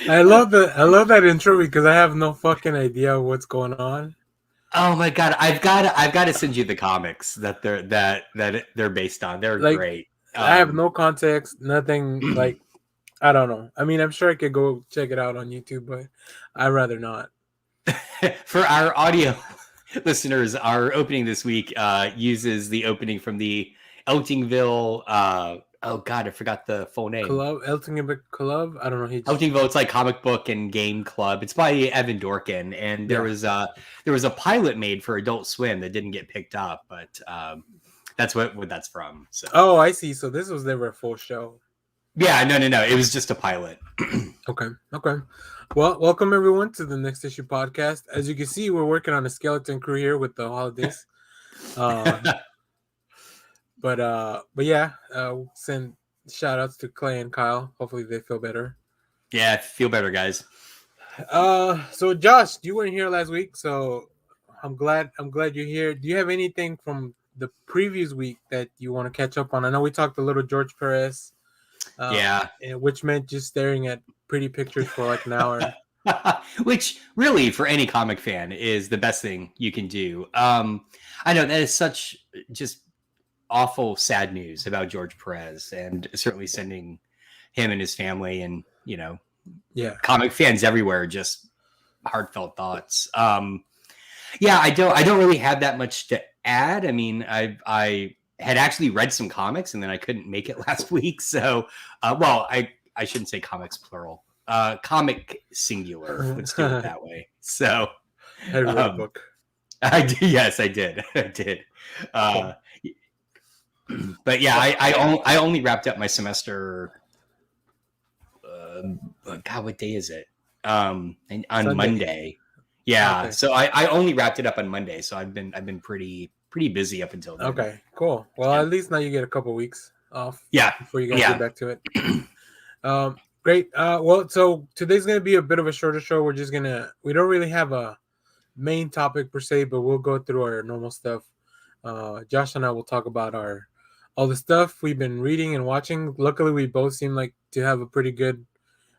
I love that intro because I have no fucking idea what's going on. Oh my god, I've got to send you the comics that they're based on. They're Like great. I have no context, nothing. Like I don't know. I mean, I'm sure I could go check it out on YouTube, but I'd rather not. For our audio listeners, our opening this week uses the opening from the Eltingville. Oh god, I forgot the full name. Club, Elton Club. I don't know. He just Eltingville. It's like comic book and game club. It's by Evan Dorkin, and there yeah. was a pilot made for Adult Swim that didn't get picked up, but that's what that's from. So Oh, I see. So this was never a full show. yeah, no. It was just a pilot. Okay. Okay. Well, welcome everyone to the Next Issue podcast. As you can see, we're working on a skeleton crew here with the holidays. But yeah, send shout outs to Clay and Kyle. Hopefully they feel better. Yeah, feel better, guys. So Josh, you weren't here last week, so I'm glad you're here. Do you have anything from the previous week that you want to catch up on? I know we talked a little George Perez. Yeah. Which meant just staring at pretty pictures for like an hour. Which really, for any comic fan, is the best thing you can do. I know that is such just awful, sad news about George Perez, and certainly sending him and his family and Yeah. comic fans everywhere just heartfelt thoughts. Yeah, I don't really have that much to add. I mean, I had actually read some comics and then I couldn't make it last week. So, well, I shouldn't say comics plural, comic singular. Let's do it that way. So, I read a book. I did. Yes, I did. I did. But yeah, I only wrapped up my semester. God, what day is it? On Sunday. Monday. Yeah. Okay. So I only wrapped it up on Monday. So I've been pretty busy up until then. Okay, cool. Well, at least now you get a couple weeks off. Yeah. Before you guys get back to it. Great. Well, so today's gonna be a bit of a shorter show. We don't really have a main topic per se, but we'll go through our normal stuff. Josh and I will talk about all the stuff we've been reading and watching. Luckily, we both seem like to have a pretty good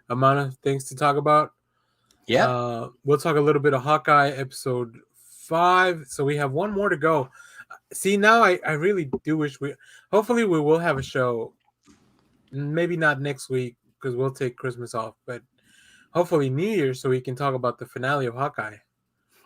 amount of things to talk about. Yeah. We'll talk a little bit of Hawkeye episode 5. So we have one more to go. See, now I really do wish hopefully we will have a show. Maybe not next week because we'll take Christmas off, but hopefully New Year's so we can talk about the finale of Hawkeye.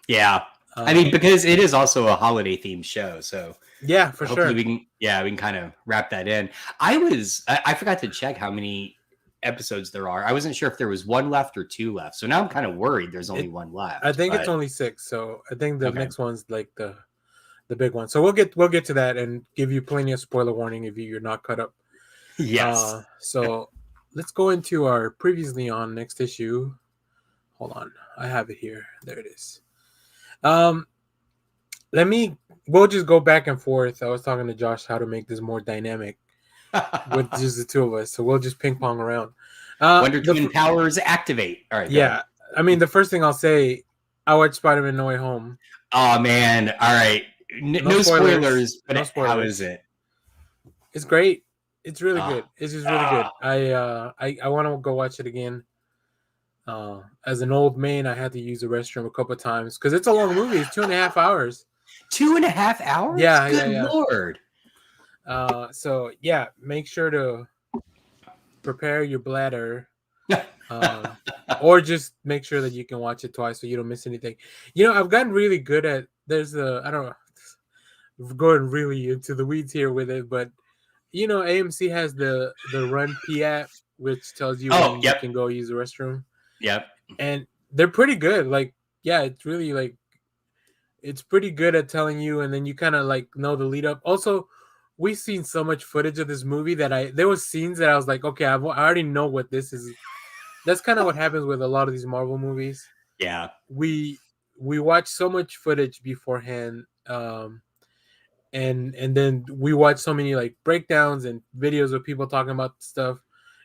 Yeah. I mean, because it is also a holiday themed show, so yeah, for sure. We can kind of wrap that in. I forgot to check how many episodes there are. I wasn't sure if there was one left or two left, so now I'm kind of worried there's only one left. I think it's only 6, so I think the next one's like the big one. So we'll get to that and give you plenty of spoiler warning if you're not caught up. Yes. So let's go into our previously on Next Issue. Hold on, I have it here. There it is. We'll just go back and forth. I was talking to Josh how to make this more dynamic with just the two of us. So we'll just ping pong around. Wonder Twin powers activate. All right. Yeah. I mean, the first thing I'll say, I watched SpiderMan Way Home. Oh man. All right. No spoilers, but how is it? It's great. It's really good. It's just really good. I want to go watch it again. As an old man, I had to use the restroom a couple of times because it's a long movie. It's 2.5 hours. 2.5 hours? Yeah. Good Lord. So yeah, make sure to prepare your bladder, or just make sure that you can watch it twice so you don't miss anything. I've gotten really good at. I don't know. We're going really into the weeds here with it, but AMC has the Run P app, which tells you when you can go use the restroom. Yep. And they're pretty good. Like, yeah, it's really like it's pretty good at telling you, and then you kind of like know the lead up. Also, we've seen so much footage of this movie that there was scenes that I was like, okay, I already know what this is. That's kind of what happens with a lot of these Marvel movies. Yeah. We watch so much footage beforehand, and then we watch so many like breakdowns and videos of people talking about stuff,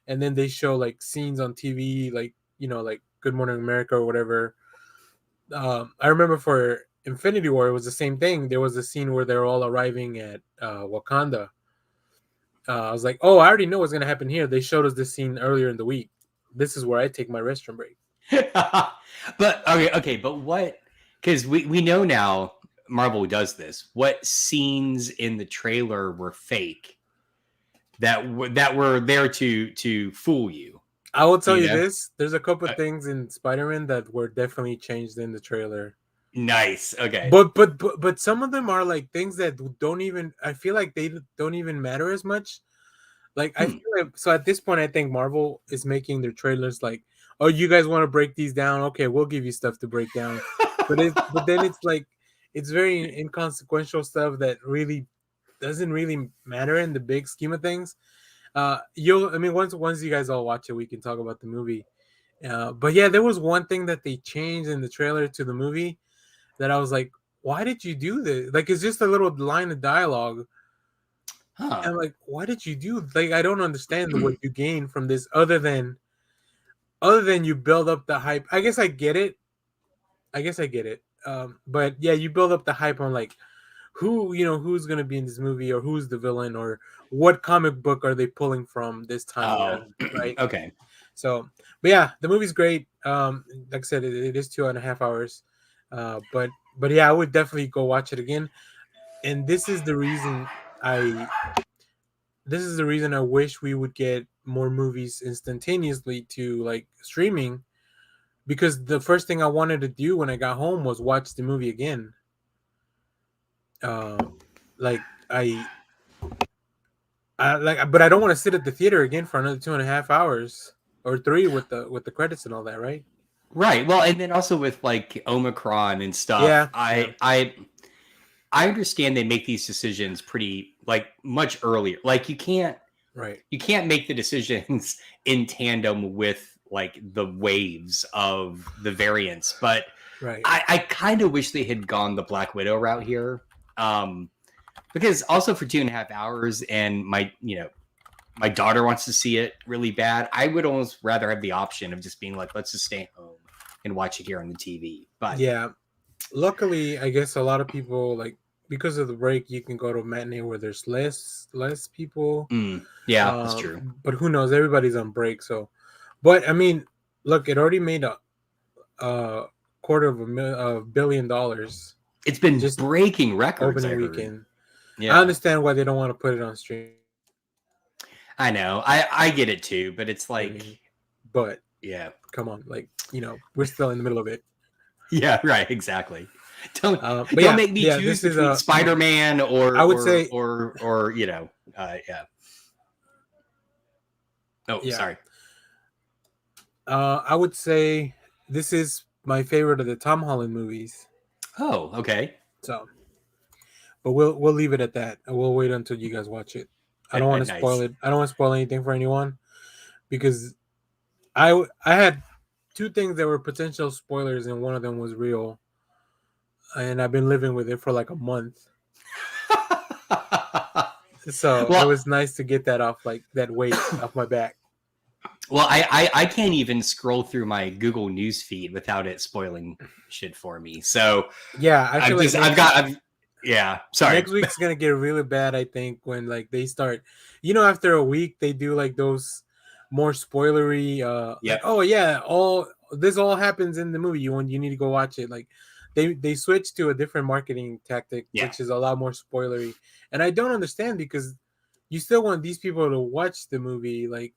and then they show like scenes on TV, like like Good Morning America or whatever. I remember for Infinity War, it was the same thing. There was a scene where they're all arriving at Wakanda. I was like, oh, I already know what's going to happen here. They showed us this scene earlier in the week. this is where I take my restroom break. But okay, but what? Because we know now Marvel does this. What scenes in the trailer were fake that were there to fool you? I will tell You you know, this: there's a couple of things in Spider-Man that were definitely changed in the trailer. nice. Okay. But some of them are like things that don't even. I feel like they don't even matter as much. Like I feel like so at this point, I think Marvel is making their trailers like, oh, you guys want to break these down? Okay, we'll give you stuff to break down. But then it's like it's very inconsequential stuff that really doesn't really matter in the big scheme of things. I mean, once you guys all watch it, we can talk about the movie. But yeah, there was one thing that they changed in the trailer to the movie that I was like, why did you do this? Like, it's just a little line of dialogue. Huh. I'm like, why did you do? Like, I don't understand what you gain from this, other than you build up the hype. I guess I get it. I guess I get it. But yeah, you build up the hype on like who's gonna be in this movie or who's the villain or what comic book are they pulling from this time Oh, around, right? okay. So, but yeah, the movie's great. Like I said, it is 2.5 hours. But yeah, I would definitely go watch it again. And I this is the reason I wish we would get more movies instantaneously to like streaming, because the first thing I wanted to do when I got home was watch the movie again. Uh, like but I don't want to sit at the theater again for another 2.5 hours or three with the credits and all that, right? Right. Well, and then also with like Omicron and stuff, Yeah, yeah, I understand they make these decisions pretty like much earlier. Like right, you can't make the decisions in tandem with like the waves of the variants. But right. I kind of wish they had gone the Black Widow route here. Because also for 2.5 hours and my daughter wants to see it really bad. I would almost rather have the option of just being like, let's just stay home and watch it here on the TV. But Yeah, luckily, I guess a lot of people like because of the break, you can go to a matinee where there's less people. yeah, that's true. But who knows? Everybody's on break, so. But I mean, look, it already made a quarter of $1 billion It's been just breaking records, I opening heard. weekend. I Yeah, understand why they don't want to put it on I know. I get it too, but it's like, streaming, but yeah, come on, like we're still in the middle of it. yeah, right, exactly. Don't But don't make me yeah, choose this is between Spider-Man or I would say, yeah. Oh, yeah, sorry. I would say this is my favorite of the Tom Holland movies. Oh, okay. So, but we'll leave it at that. And we'll wait until you guys watch it. I don't want to spoil Nice. it. I don't want to spoil anything for anyone because I had two things that were potential spoilers and one of them was real, and I've been living with it for like a month. So it Well, was nice to get that off, like that weight off my back. well, I can't even scroll through my Google News feed without it spoiling shit for me. So Yeah, I feel like yeah. Sorry. next week's gonna get really bad. I think when like they start, after a week they do like those more spoilery, like, Yep. oh yeah, all this all happens in the movie. You need to go watch it. Like they switch to a different marketing tactic, Yeah. which is a lot more spoilery, and I don't understand because you still want these people to watch the movie. Like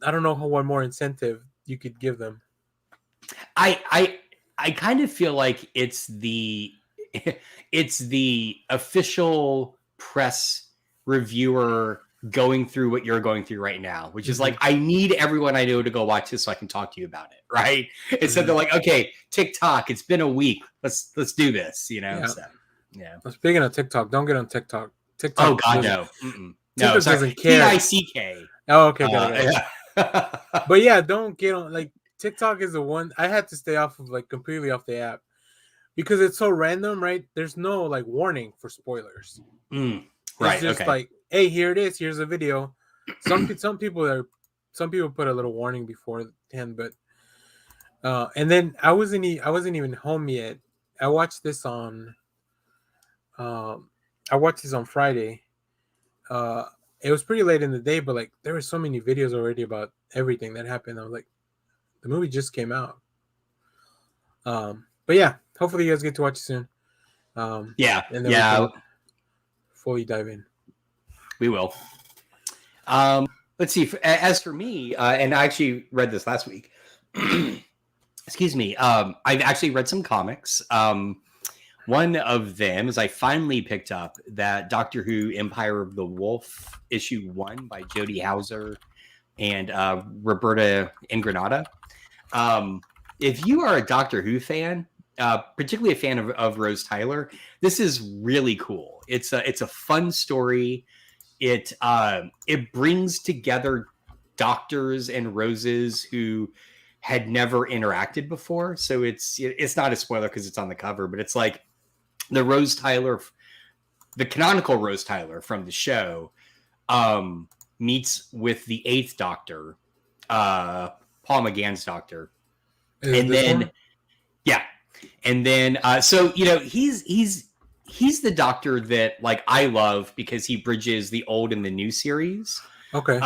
I don't know what more incentive you could give them. I kind of feel like it's the it's the official press reviewer going through what you're going through right now, which is like, Mm-hmm. I need everyone I know to go watch this so I can talk to you about it, right? Instead Mm-hmm. they're like, okay, TikTok, it's been a week, let's do this, Yeah. So yeah. Speaking of TikTok, don't get on TikTok. Oh God, no. No, TikTok sorry. doesn't care. TICK. Oh, okay, got it. Yeah. But yeah, don't get on. Like TikTok is the one I had to stay off of, like completely off the app because it's so random, right? There's no like warning for spoilers. It's Right. just Okay. like, hey, here it is. Here's a video. Some people put a little warning beforehand, but and then I wasn't even home yet. I watched this on um I watched this on Friday. Uh, it was pretty late in the day, but like there were so many videos already about everything that happened. I was like, The movie just came out. But yeah, hopefully you guys get to watch it soon. And then we can fully dive in. We will. Let's see. As for me, and I actually read this last week. Excuse me. I've actually read some comics. One of them is I finally picked up that Doctor Who Empire of the Wolf issue 1 by Jodie Hauser and Roberta Ingranata. If you are a Doctor Who fan, particularly a fan of Rose Tyler, this is really cool. It's a fun story. It brings together doctors and Roses who had never interacted before. So it's not a spoiler because it's on the cover, but it's like the Rose Tyler, the canonical Rose Tyler from the show, meets with the 8th Doctor, Paul McGann's Doctor. And then so he's the Doctor that like I love because he bridges the old and the new series. Okay.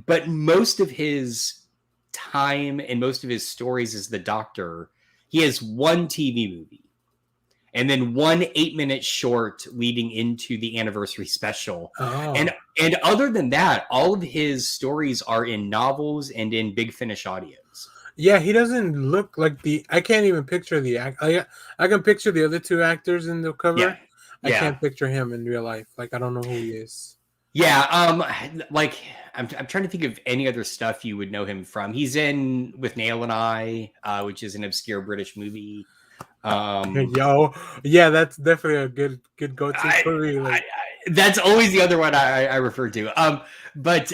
But most of his time and most of his stories as the Doctor, he has one TV movie and then one 8-minute short leading into the anniversary special. Oh. And other than that, all of his stories are in novels and in Big Finish audios. Yeah, he doesn't look like I can't even picture the act. I can picture the other 2 actors in the cover. Yeah. I can't picture him in real life. Like, I don't know who he is. Yeah, like I'm trying to think of any other stuff you would know him from. He's in With Nail and I, which is an obscure British movie. Yeah, that's definitely a good go-to for me. Like, that's always the other one I refer to. But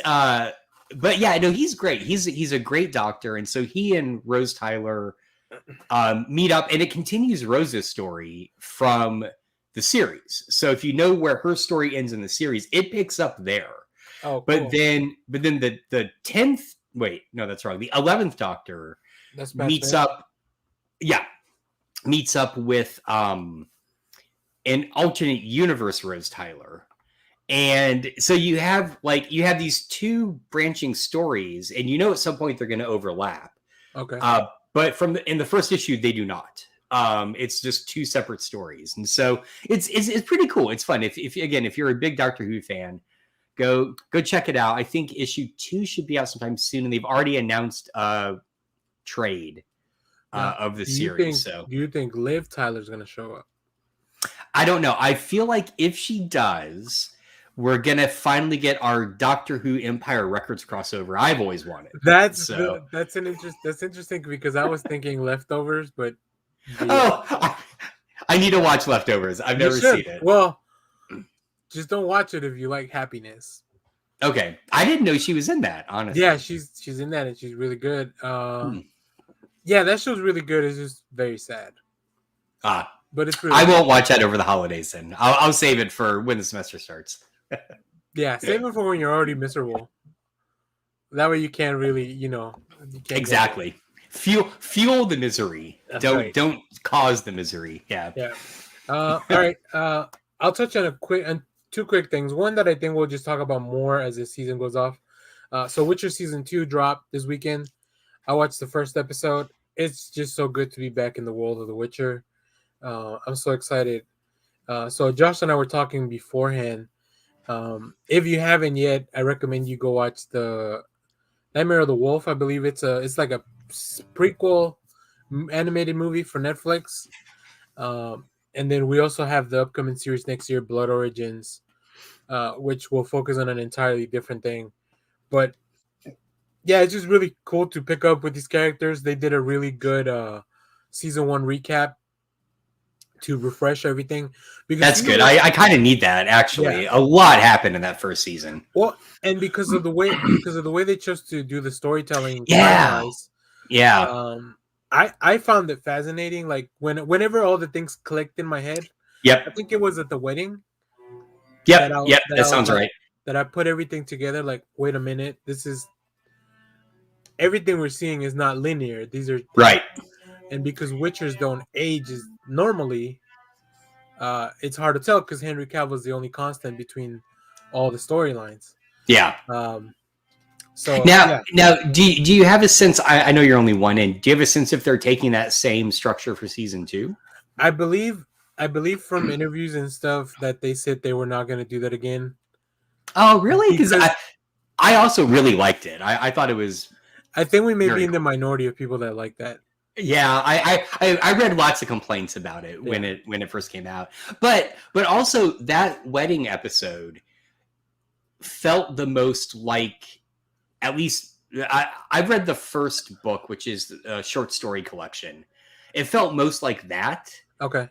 yeah, no, he's great. He's a great Doctor, and so he and Rose Tyler meet up, and it continues Rose's story from the series. So if you know where her story ends in the series, it picks up there. Oh, cool. But then the 10th, wait, no, that's wrong. The 11th Doctor meets up with an alternate universe Rose Tyler. And so you have these 2 branching stories, and at some point they're going to overlap. Okay. But in the first issue, they do not. It's just 2 separate stories, and so it's pretty cool. It's fun. If you're a big Doctor Who fan, go check it out. I think issue 2 should be out sometime soon, and they've already announced a trade of the series. Do you think Liv Tyler's going to show up? I don't know. I feel like if she does, we're gonna finally get our Doctor Who Empire Records crossover I've always wanted. That's interesting because I was thinking Leftovers, but I need to watch Leftovers. I've never seen it. Well, just don't watch it if you like Happiness. Okay, I didn't know she was in that. Honestly, yeah, she's in that and she's really good. Yeah, that show's really good. It's just very sad. But it's really. I won't watch that over the holidays. Then I'll save it for when the semester starts. Yeah, save it for when you're already miserable. That way you can't really, exactly fuel the misery. Don't cause the misery. Yeah. All right. I'll touch on 2 quick things. One that I think we'll just talk about more as the season goes off. So Witcher season 2 dropped this weekend. I watched the first episode. It's just so good to be back in the world of The Witcher. I'm so excited. So Josh and I were talking beforehand. If you haven't yet, I recommend you go watch the Nightmare of the Wolf. I believe it's like a prequel animated movie for Netflix. And then we also have the upcoming series next year, Blood Origins, which will focus on an entirely different thing. But yeah, it's just really cool to pick up with these characters. They did a really good season 1 recap to refresh everything. Because that's good. I kind of need that actually. Yeah. A lot happened in that first season. Well, and because of the way they chose to do the storytelling. Yeah. I found it fascinating. Like whenever all the things clicked in my head. Yep. I think it was at the wedding. Yep. That sounds right. That I put everything together. Like, wait a minute, this is everything we're seeing is not linear. These are right. And because Witchers don't age normally, it's hard to tell because Henry Cavill is the only constant between all the storylines. Yeah. So Now, yeah, do you have a sense? I know you're only one in. Do you have a sense if they're taking that same structure for season 2? I believe I believe from interviews and stuff that they said they were not going to do that again Oh, really? Because because I also really liked it. I thought it was I think we may be very in the cool. minority of people that like that. Yeah, I read lots of complaints about it when Yeah. it first came out, but also that wedding episode felt the most like, at least I've read the first book, which is a short story collection. It felt most like that, Okay.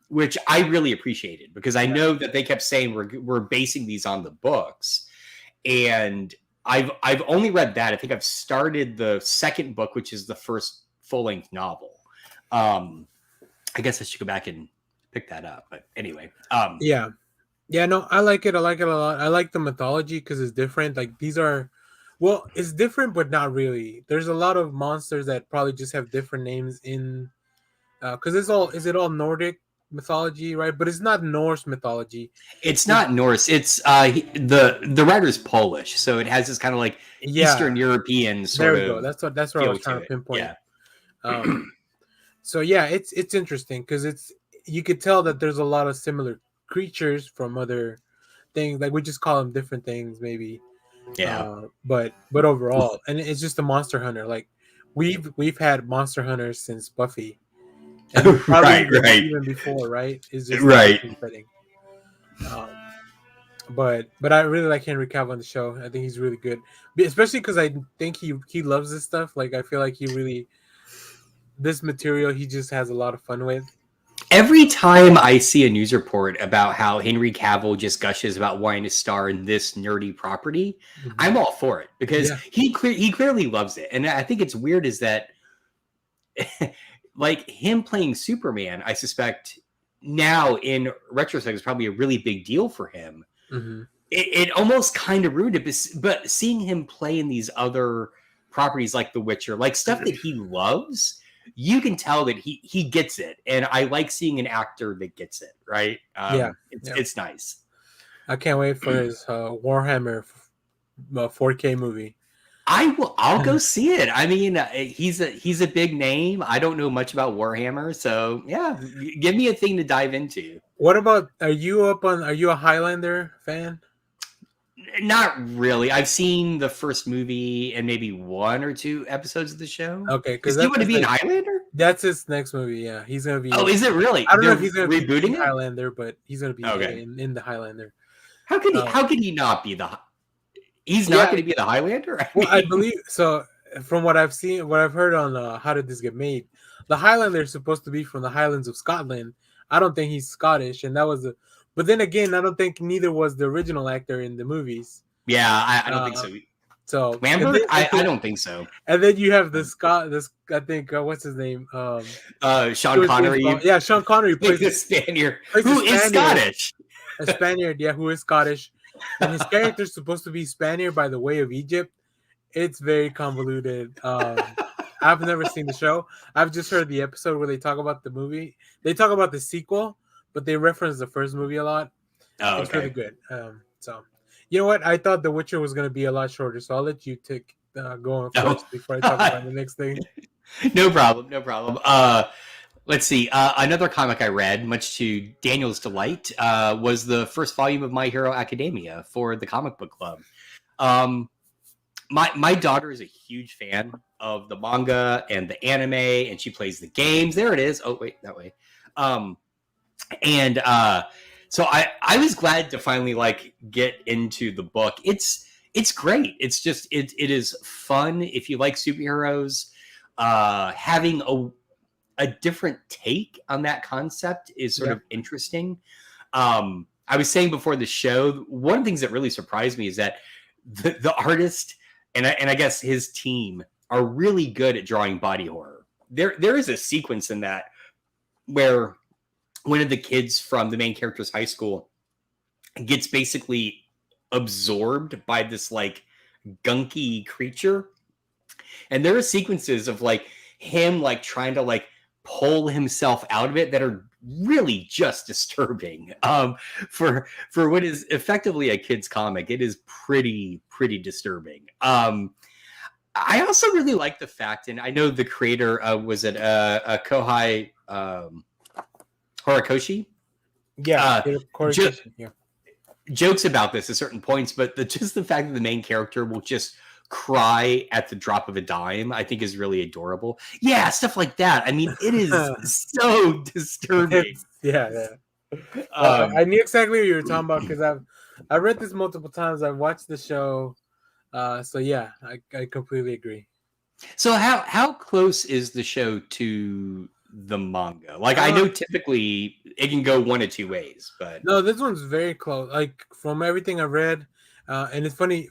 which I really appreciated because I Yeah. know that they kept saying we're basing these on the books, and I've only read that. I think I've started the second book, which is the first full length novel. I guess I should go back and pick that up. But anyway, Yeah. Yeah, no, I like it. I like it a lot. I like the mythology because it's different. Like these are, well, it's different, but not really. There's a lot of monsters that probably just have different names in, because it's all is it all Nordic mythology, right? But it's not Norse mythology. it's It, not Norse. It's the writer's Polish, so it has this kind of like yeah, Eastern European there sort we go. of That's what I feel was trying to to it. pinpoint. Yeah. Um, so yeah, it's interesting because it's you could tell that there's a lot of similar creatures from other things. Like we just call them different things, maybe. Yeah. But overall, and it's just a monster hunter. Like we've had monster hunters since Buffy, and probably Right. Right. even before, right? It's just a Right. different setting. Um, but I really like Henry Cavill on the show. I think he's really good, especially because I think he loves this stuff. Like I feel like he really this material he just has a lot of fun with. Every time I see a news report about how Henry Cavill just gushes about wanting to star in this nerdy property, Mhm. I'm all for it because Yeah, he clearly loves it. And I think it's weird is that like him playing Superman, I suspect now in retrospect is probably a really big deal for him. hmm It almost kind of ruined it, but seeing him play in these other properties like The Witcher, like stuff that he loves, you can tell that he gets it, and I like seeing an actor that gets it. Right? yeah, It's yeah. it's nice. I can't wait for his Warhammer 4K movie. I'll go see it. I mean, he's a big name. I don't know much about Warhammer, so yeah, give me a thing to dive into. What about are you up on? Are you a Highlander fan? Not really. I've seen the first movie and maybe one or two episodes of the show. Okay, because Is he that's going to his be an next. Highlander? That's his next movie. Yeah, he's gonna Oh, be. is it really? I don't know They're if he's gonna be the rebooting it? Highlander, but he's gonna be Okay. in the Highlander. How could he? Um, How could he not be the? He's not yeah, going to be the Highlander. I well, I mean, believe so. From what I've seen, what I've heard on How Did This Get Made, the Highlander is supposed to be from the Highlands of Scotland. I don't think he's Scottish, and that was a. But then again, I don't think neither was the original actor in the movies. yeah, I don't think Uh, so. so Lambert? I don't think so. and then you have the Scott. This I think what's his name? Sean Connery, Yeah, Sean Connery like the Spaniard, plays a who is Spaniard, Scottish. a Spaniard, yeah, who is Scottish, and his character is supposed to be Spaniard by the way of Egypt. It's very convoluted. I've never seen the show. I've just heard the episode where they talk about the movie. They talk about the sequel, but they reference the first movie a lot. Oh, It's really okay. good. So you know what? I thought The Witcher was going to be a lot shorter, so I'll let you take go on Oh. first before I talk about the next thing. No problem. No problem. Let's see. Another comic I read, much to Daniel's delight, was the first volume of My Hero Academia for the comic book club. My daughter is a huge fan of the manga and the anime, and she plays the games. There it is. Oh wait, that way. And so I was glad to finally like get into the book. It's great. It's just it is fun if you like superheroes. Having a different take on that concept is sort of interesting. I was saying before the show, one of the things that really surprised me is that the artist and I guess his team are really good at drawing body horror. There is a sequence in that where one of the kids from the main character's high school gets basically absorbed by this like gunky creature, and there are sequences of like him like trying to like pull himself out of it that are really just disturbing. For what is effectively a kid's comic, it is pretty disturbing. I also really like the fact, and I know the creator was it Kohai Horikoshi. Yeah, Jo- yeah. jokes about this at certain points, but just the fact that the main character will just cry at the drop of a dime, I think is really adorable. Yeah, stuff like that. I mean, it is so disturbing. Yeah. Um, I knew exactly what you were talking about because I've read this multiple times. I've watched the show. So yeah, I completely agree. so how close is the show to the manga? Like, I Uh, know typically it can go one of two ways, but no, this one's very close. Like from everything I read, and it's funny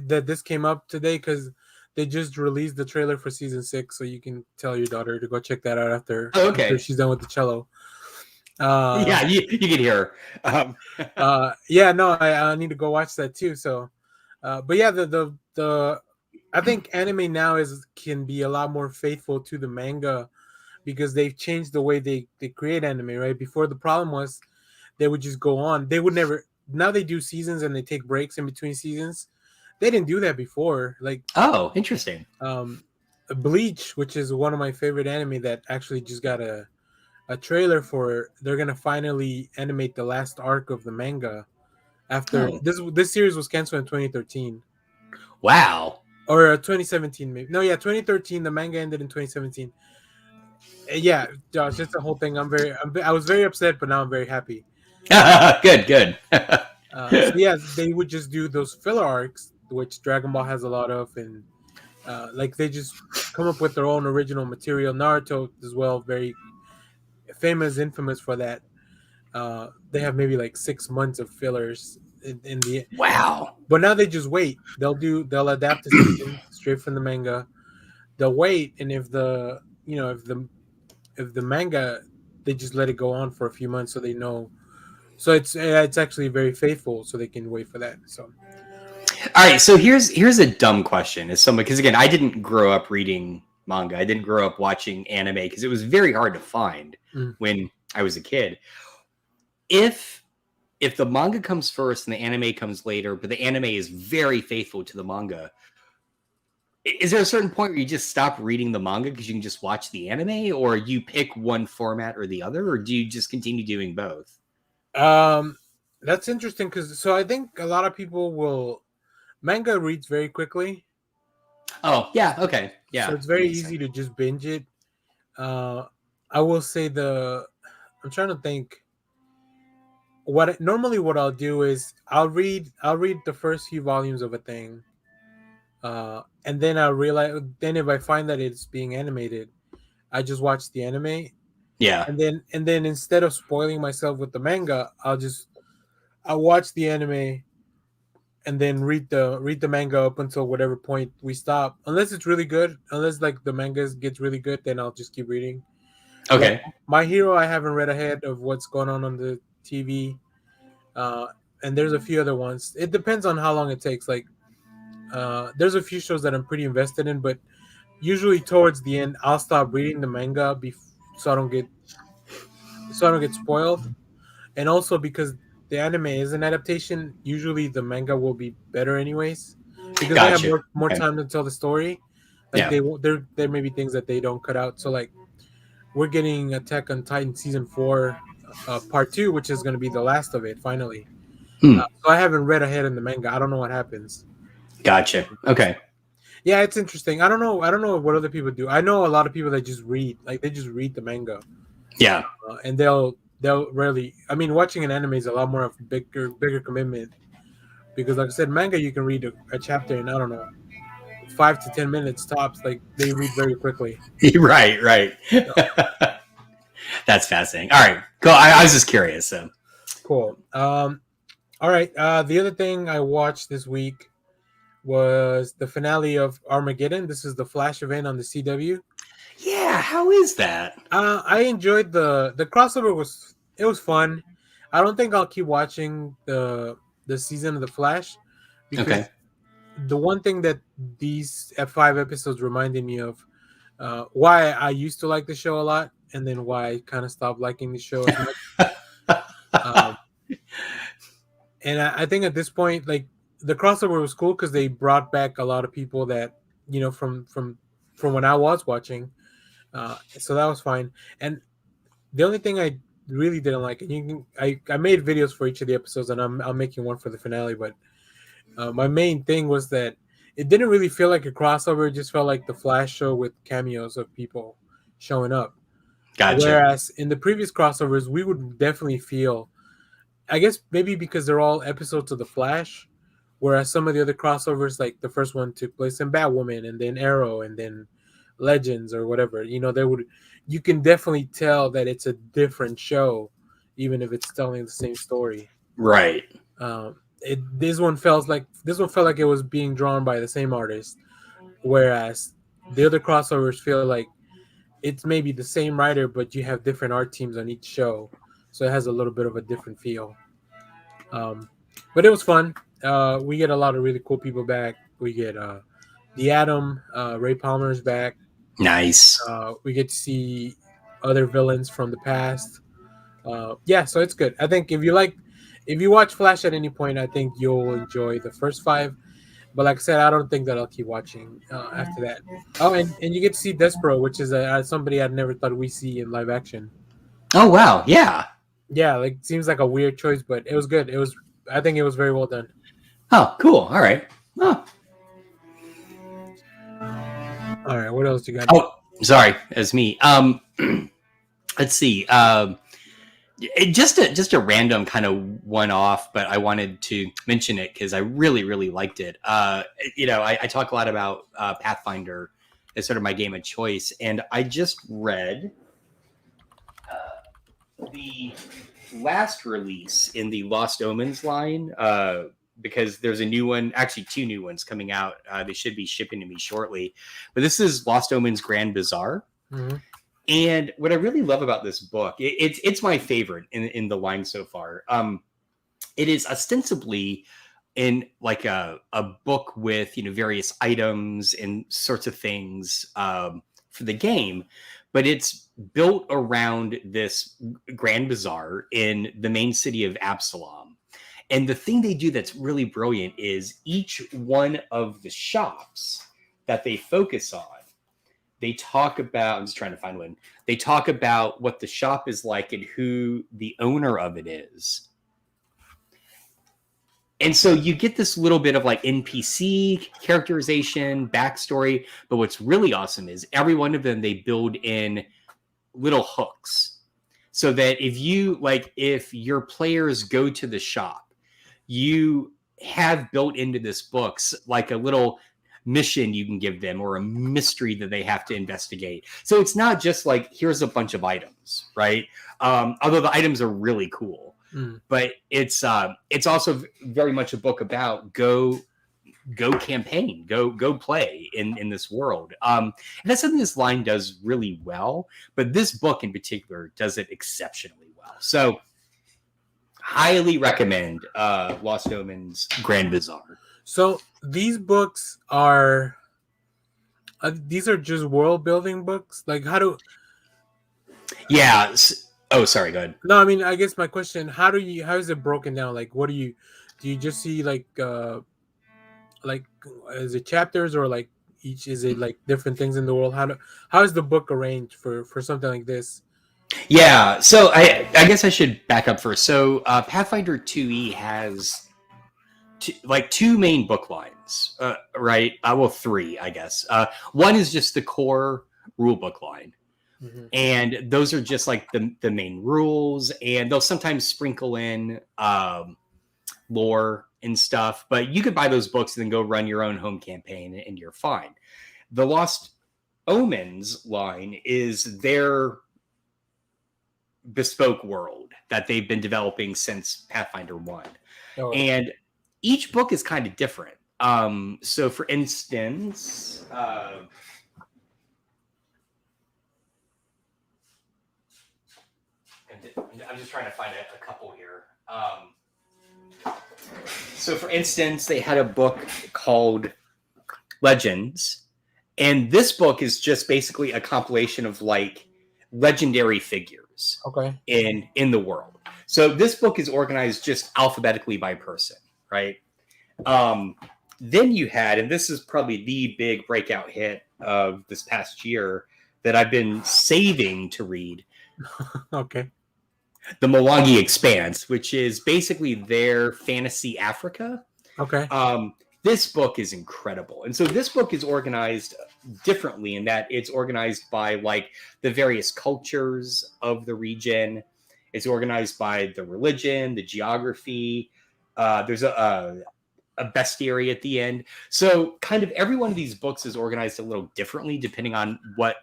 that this came up today because they just released the trailer for season 6, so you can tell your daughter to go check that out oh, after okay. she's done with the cello. Yeah, you can hear her. Yeah, no, I need to go watch that too. So, but yeah, the I think anime now can be a lot more faithful to the manga because they've changed the way they create anime. Right before, the problem was they would just go on. They would never. Now they do seasons and they take breaks in between seasons. They didn't do that before. Like Oh, interesting. Bleach, which is one of my favorite anime that actually just got a trailer for. They're gonna finally animate the last arc of the manga after Oh, this series was canceled in 2013 wow. or 2017 maybe. No, yeah, 2013. The manga ended in 2017. Yeah, Josh, just the whole thing. I was very upset, but now I'm very happy. Good. So yeah, they would just do those filler arcs, which Dragon Ball has a lot of, and like they just come up with their own original material. Naruto as well, very infamous for that. They have maybe like 6 months of fillers in the, Wow. but now they just wait. They'll adapt the season straight from the manga. They'll wait, and if the manga, they just let it go on for a few months so they know. So it's actually very faithful, so they can wait for that. So All right, so here's a dumb question. As someone, because again, I didn't grow up reading manga. I didn't grow up watching anime because it was very hard to find mm. when I was a kid. If the manga comes first and the anime comes later, but the anime is very faithful to the manga, is there a certain point where you just stop reading the manga because you can just watch the anime, or you pick one format or the other, or do you just continue doing both? That's interesting because so I think a lot of people will manga reads very quickly, Oh, yeah, okay. so Yeah, it's that very makes sense. easy to just binge it. I will say I'm trying to think. Normally what I'll do is I'll read the first few volumes of a thing, and then I'll realize. Then if I find that it's being animated, I just watch the anime, Yeah. and then instead of spoiling myself with the manga, I'll watch the anime and then read the manga up until whatever point we stop. Unless it's really good, unless like the manga gets really good, then I'll just keep reading. Like Okay. My Hero, I haven't read ahead of what's going on the TV, uh, and there's a few other ones. It depends on how long it takes. Like there's a few shows that I'm pretty invested in, but usually towards the end, I'll stop reading the manga so I don't get spoiled, and also because the anime is an adaptation, usually the manga will be better anyways, because they have Gotcha. more Okay. time to tell the story. Like Yeah. they won't- there may be things that they don't cut out. So like we're getting Attack on Titan season 4, part 2, which is going to be the last of it finally. Hmm. So I haven't read ahead in the manga. I don't know what happens. Gotcha. Okay. Yeah, it's interesting. I don't know what other people do. I know a lot of people that just read, like they just read the manga, Yeah. and they'll rarely. I mean, watching an anime is a lot more of bigger commitment because, like I said, manga you can read a chapter in, I don't know, 5 to 10 minutes tops. Like they read very quickly. Right. That's fascinating. All right. Cool. I was just curious. So. Cool. All right. The other thing I watched this week was the finale of Armageddon. This is the Flash event on the CW. Yeah. How is that? I enjoyed the crossover. It was fun. I don't think I'll keep watching the season of the Flash because Okay. the one thing that these F5 episodes reminded me of Why I used to like the show a lot, and then why I kind of stopped liking the show as much. Um, and I think at this point, like the crossover was cool because they brought back a lot of people that from when I was watching. So that was fine. And the only thing I really didn't like, and I made videos for each of the episodes, and I'm making one for the finale. But my main thing was that it didn't really feel like a crossover. It just felt like the Flash show with cameos of people showing up. Gotcha. Whereas in the previous crossovers, we would definitely feel, I guess maybe because they're all episodes of the Flash, whereas some of the other crossovers, like the first one took place in Batwoman, and then Arrow, and then Legends or whatever, you can definitely tell that it's a different show, even if it's telling the same story. Right. This one felt like it was being drawn by the same artist, whereas the other crossovers feel like it's maybe the same writer, but you have different art teams on each show, so it has a little bit of a different feel. Um, but it was fun. We get a lot of really cool people back. We get the Atom, Ray Palmer's back. Nice. We get to see other villains from the past. Yeah, so it's good. I think if you watch Flash at any point, I think you'll enjoy the first five. But like I said, I don't think that I'll keep watching after that. Oh, and you get to see Despero, which is somebody I'd never thought we see in live action. Oh wow, yeah. Yeah, like seems like a weird choice, but it was good. I think it was very well done. Oh, cool. All right. Oh, All right, what else you got? oh sorry, it's me. Let's see. Just a random kind of one off, but I wanted to mention it because I really really liked it. I talk a lot about Pathfinder as sort of my game of choice, and I just read the last release in the Lost Omens line because there's a new one, actually two new ones coming out. They should be shipping to me shortly, but this is Lost Omens Grand Bazaar. Mm-hmm. And what I really love about this book, it's my favorite in the line so far. It is ostensibly in like a book with various items and sorts of things for the game, but it's built around this grand bazaar in the main city of Absalom. And the thing they do that's really brilliant is each one of the shops that they focus on, they talk about, I'm just trying to find one. They talk about what the shop is like and who the owner of it is. And so you get this little bit of like NPC characterization, backstory. But what's really awesome is every one of them, they build in little hooks so that if your players go to the shop, you have built into this books like a little mission you can give them or a mystery that they have to investigate. So it's not just like, here's a bunch of items, right? Although the items are really cool, but it's also very much a book about go campaign, go play in this world. And that's something this line does really well, but this book in particular does it exceptionally well. So highly recommend Lost Omens Grand Bazaar. So these books are these are just world building books. Like Yeah. Oh, sorry. Go ahead. No, I mean, I guess my question: how is it broken down? Like, what do you just see like is it chapters or like each is it like different things in the world? How is the book arranged for something like this? Yeah. So I guess I should back up first. So Pathfinder 2e has two main book lines, right? Well, three, I guess. One is just the core rule book line. Mm-hmm. And those are just like the main rules, and they'll sometimes sprinkle in lore and stuff, but you could buy those books and then go run your own home campaign and you're fine. The Lost Omens line is their bespoke world that they've been developing since Pathfinder 1. Oh. And each book is kind of different. So for instance, I'm just trying to find a couple here. So for instance, they had a book called Legends, And this book is just basically a compilation of like legendary figures Okay. in the world. So this book is organized just alphabetically by person, right? Then you had, and this is probably the big breakout hit of this past year that I've been saving to read. Okay. The Mwangi Expanse, which is basically their fantasy Africa. Okay. This book is incredible. And so this book is organized differently in that it's organized by like the various cultures of the region. It's organized by the religion, the geography. There's a bestiary at the end. So kind of every one of these books is organized a little differently depending on what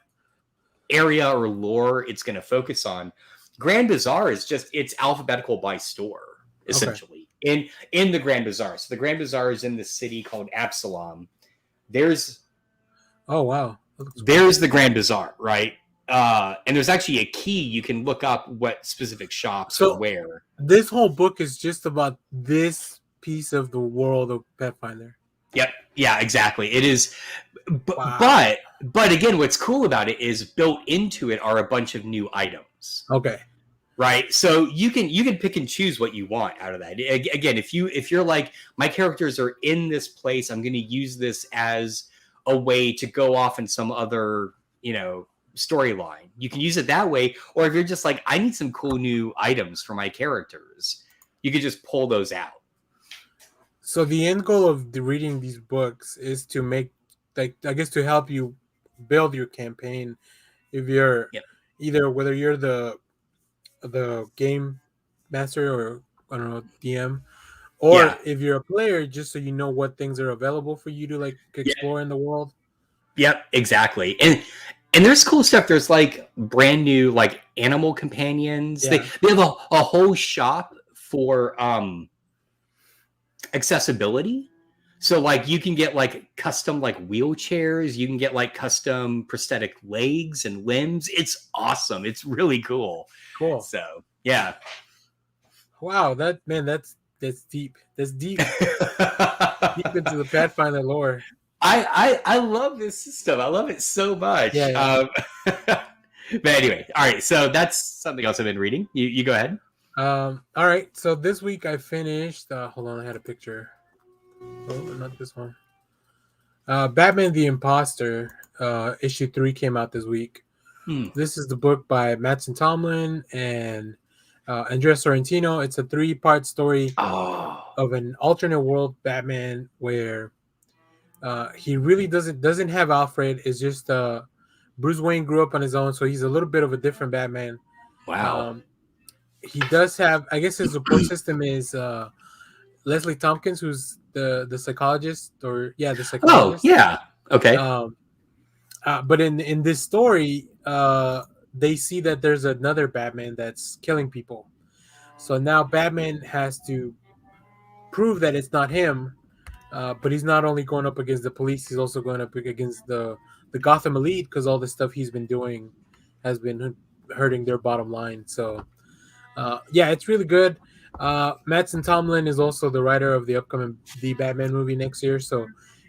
area or lore it's going to focus on. Grand Bazaar is just, it's alphabetical by store, essentially, in the Grand Bazaar. So the Grand Bazaar is in the city called Absalom. There's the Grand Bazaar, right? And there's actually a key you can look up what specific shops or where. This whole book is just about this piece of the world of Pathfinder. Yep. Yeah, exactly. It is. Wow. But again, what's cool about it is built into it are a bunch of new items. Okay. Right. So you can pick and choose what you want out of that. Again, if you're like, my characters are in this place, I'm going to use this as a way to go off in some other, storyline. You can use it that way. Or if you're just like, I need some cool new items for my characters, you could just pull those out. So the end goal of reading these books is to make, like, I guess, to help you build your campaign. If you're either whether you're the game master or I don't know DM, or if you're a player, just so you know what things are available for you to like explore in the world. Yep, exactly. And there's cool stuff. There's like brand new like animal companions. They have a whole shop for accessibility. So like you can get like custom like wheelchairs, you can get like custom prosthetic legs and limbs. It's awesome. It's really cool. Cool. So yeah. Wow, that's deep. That's deep. Deep into the Pathfinder lore. I love this system. I love it so much. Yeah. But anyway, all right. So that's something else I've been reading. You go ahead. All right. So this week I finished. Hold on, I had a picture. Oh, not this one. Batman the Imposter. Issue 3 came out this week. This is the book by Mattson Tomlin and Andrea Sorrentino. It's a 3-part story of an alternate world Batman where he really doesn't have Alfred. It's just Bruce Wayne grew up on his own, so he's a little bit of a different Batman. Wow. He does have, I guess his support system is Leslie Tompkins, who's the psychologist, the psychologist. Oh, yeah. Okay. But in this story, they see that there's another Batman that's killing people. So now Batman has to prove that it's not him. But he's not only going up against the police, he's also going up against the Gotham Elite, because all the stuff he's been doing has been hurting their bottom line. So, it's really good. Mattson Tomlin is also the writer of the upcoming The Batman movie next year. So,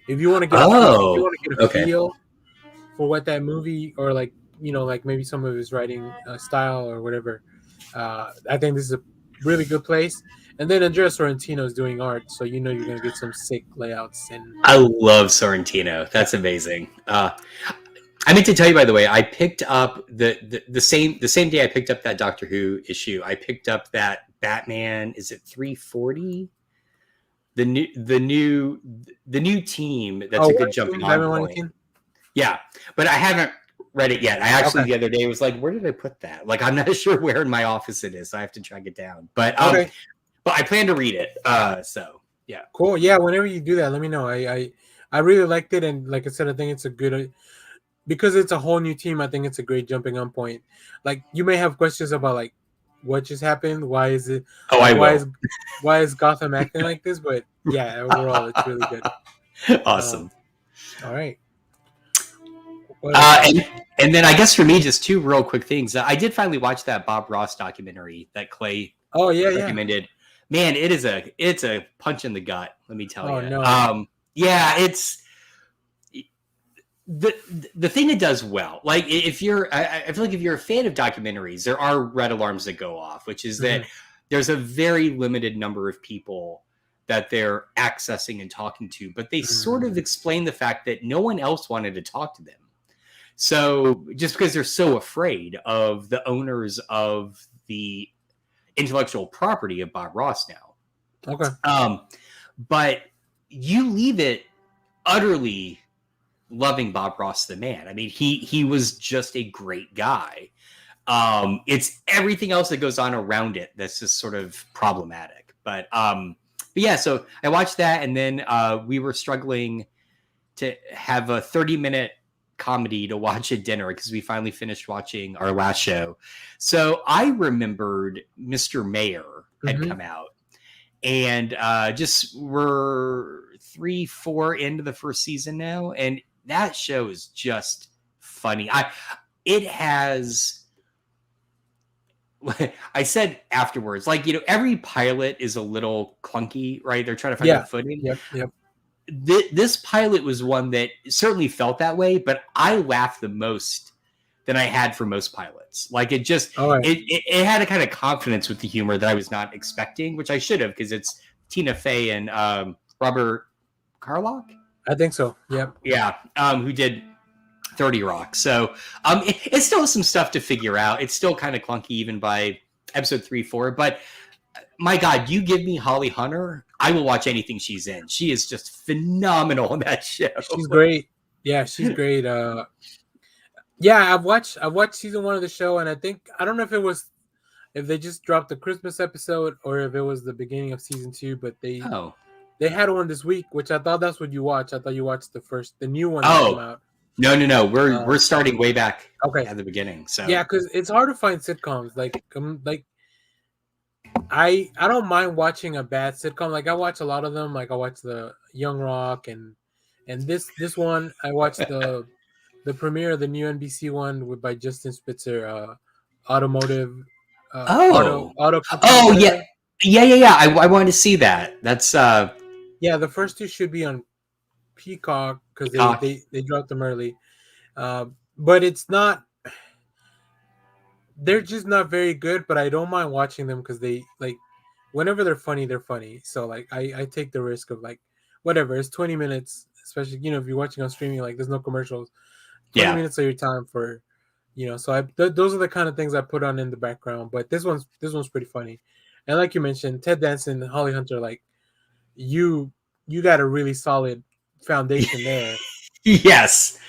if you want to get a feel for what that movie, or like maybe some of his writing style or whatever, I think this is a really good place. And then Andrea Sorrentino is doing art, so you're going to get some sick layouts. And I love Sorrentino. That's amazing. I meant to tell you, by the way, I picked up the same day I picked up that Doctor Who issue. I picked up that Batman. Is it 340? The new team. That's a good jumping on point. Yeah, but I haven't read it yet. I actually the other day was like, where did I put that? Like, I'm not sure where in my office it is. So I have to track it down. But but I plan to read it. So yeah, cool. Yeah, whenever you do that, let me know. I really liked it, and like I said, I think it's a good, because it's a whole new team. I think it's a great jumping on point. Like, you may have questions about like what just happened. Why is it? Why is Gotham acting like this? But yeah, overall, it's really good. Awesome. All right. And then I guess for me, just 2 real quick things. I did finally watch that Bob Ross documentary that Clay recommended. Man, it's a punch in the gut. Let me tell you. No. Yeah, the thing it does well, like if you're, I feel like if you're a fan of documentaries, there are red alarms that go off, which is that there's a very limited number of people that they're accessing and talking to, but they sort of explain the fact that no one else wanted to talk to them. So just because they're so afraid of the owners of the intellectual property of Bob Ross now. Okay. But you leave it utterly loving Bob Ross the man. I mean, he was just a great guy. It's everything else that goes on around it that's just sort of problematic. But yeah, so I watched that, and then we were struggling to have a 30-minute comedy to watch at dinner because we finally finished watching our last show. So I remembered Mr. Mayor had come out, and just we're 3-4 into the first season now, and that show is just funny. It has. I said afterwards, like, you know, every pilot is a little clunky, right? They're trying to find their footing. Yep. This pilot was one that certainly felt that way, but I laughed the most than I had for most pilots. Like, it just, it had a kind of confidence with the humor that I was not expecting, which I should have, because it's Tina Fey and Robert Carlock? I think so. Yep. Yeah. Who did 30 Rock. So it's still some stuff to figure out. It's still kind of clunky even by episode 3-4. But my God, you give me Holly Hunter, I will watch anything she's in. She is just phenomenal in that show. She's great. Yeah, she's great. Yeah, I've watched season 1 of the show, and I don't know if they just dropped the Christmas episode or if it was the beginning of season 2, but they had one this week, which I thought that's what you watched. I thought you watched the new one that came out. No. We're starting way back at the beginning. So yeah, because it's hard to find sitcoms. Like I don't mind watching a bad sitcom. Like, I watch a lot of them. Like, I watch the Young Rock and this one. I watched the premiere of the new NBC one by Justin Spitzer, automotive. Yeah. I wanted to see that. That's yeah. The first 2 should be on Peacock because they dropped them early, but it's not. They're just not very good, but I don't mind watching them because they, like, whenever they're funny, they're funny. So, like, I take the risk of, like, whatever. It's 20 minutes, especially, you know, if you're watching on streaming, like, there's no commercials. 20 minutes of your time for, you know. So those are the kind of things I put on in the background. But this one's pretty funny, and like you mentioned, Ted Danson, Holly Hunter, like, you got a really solid foundation there. Yes,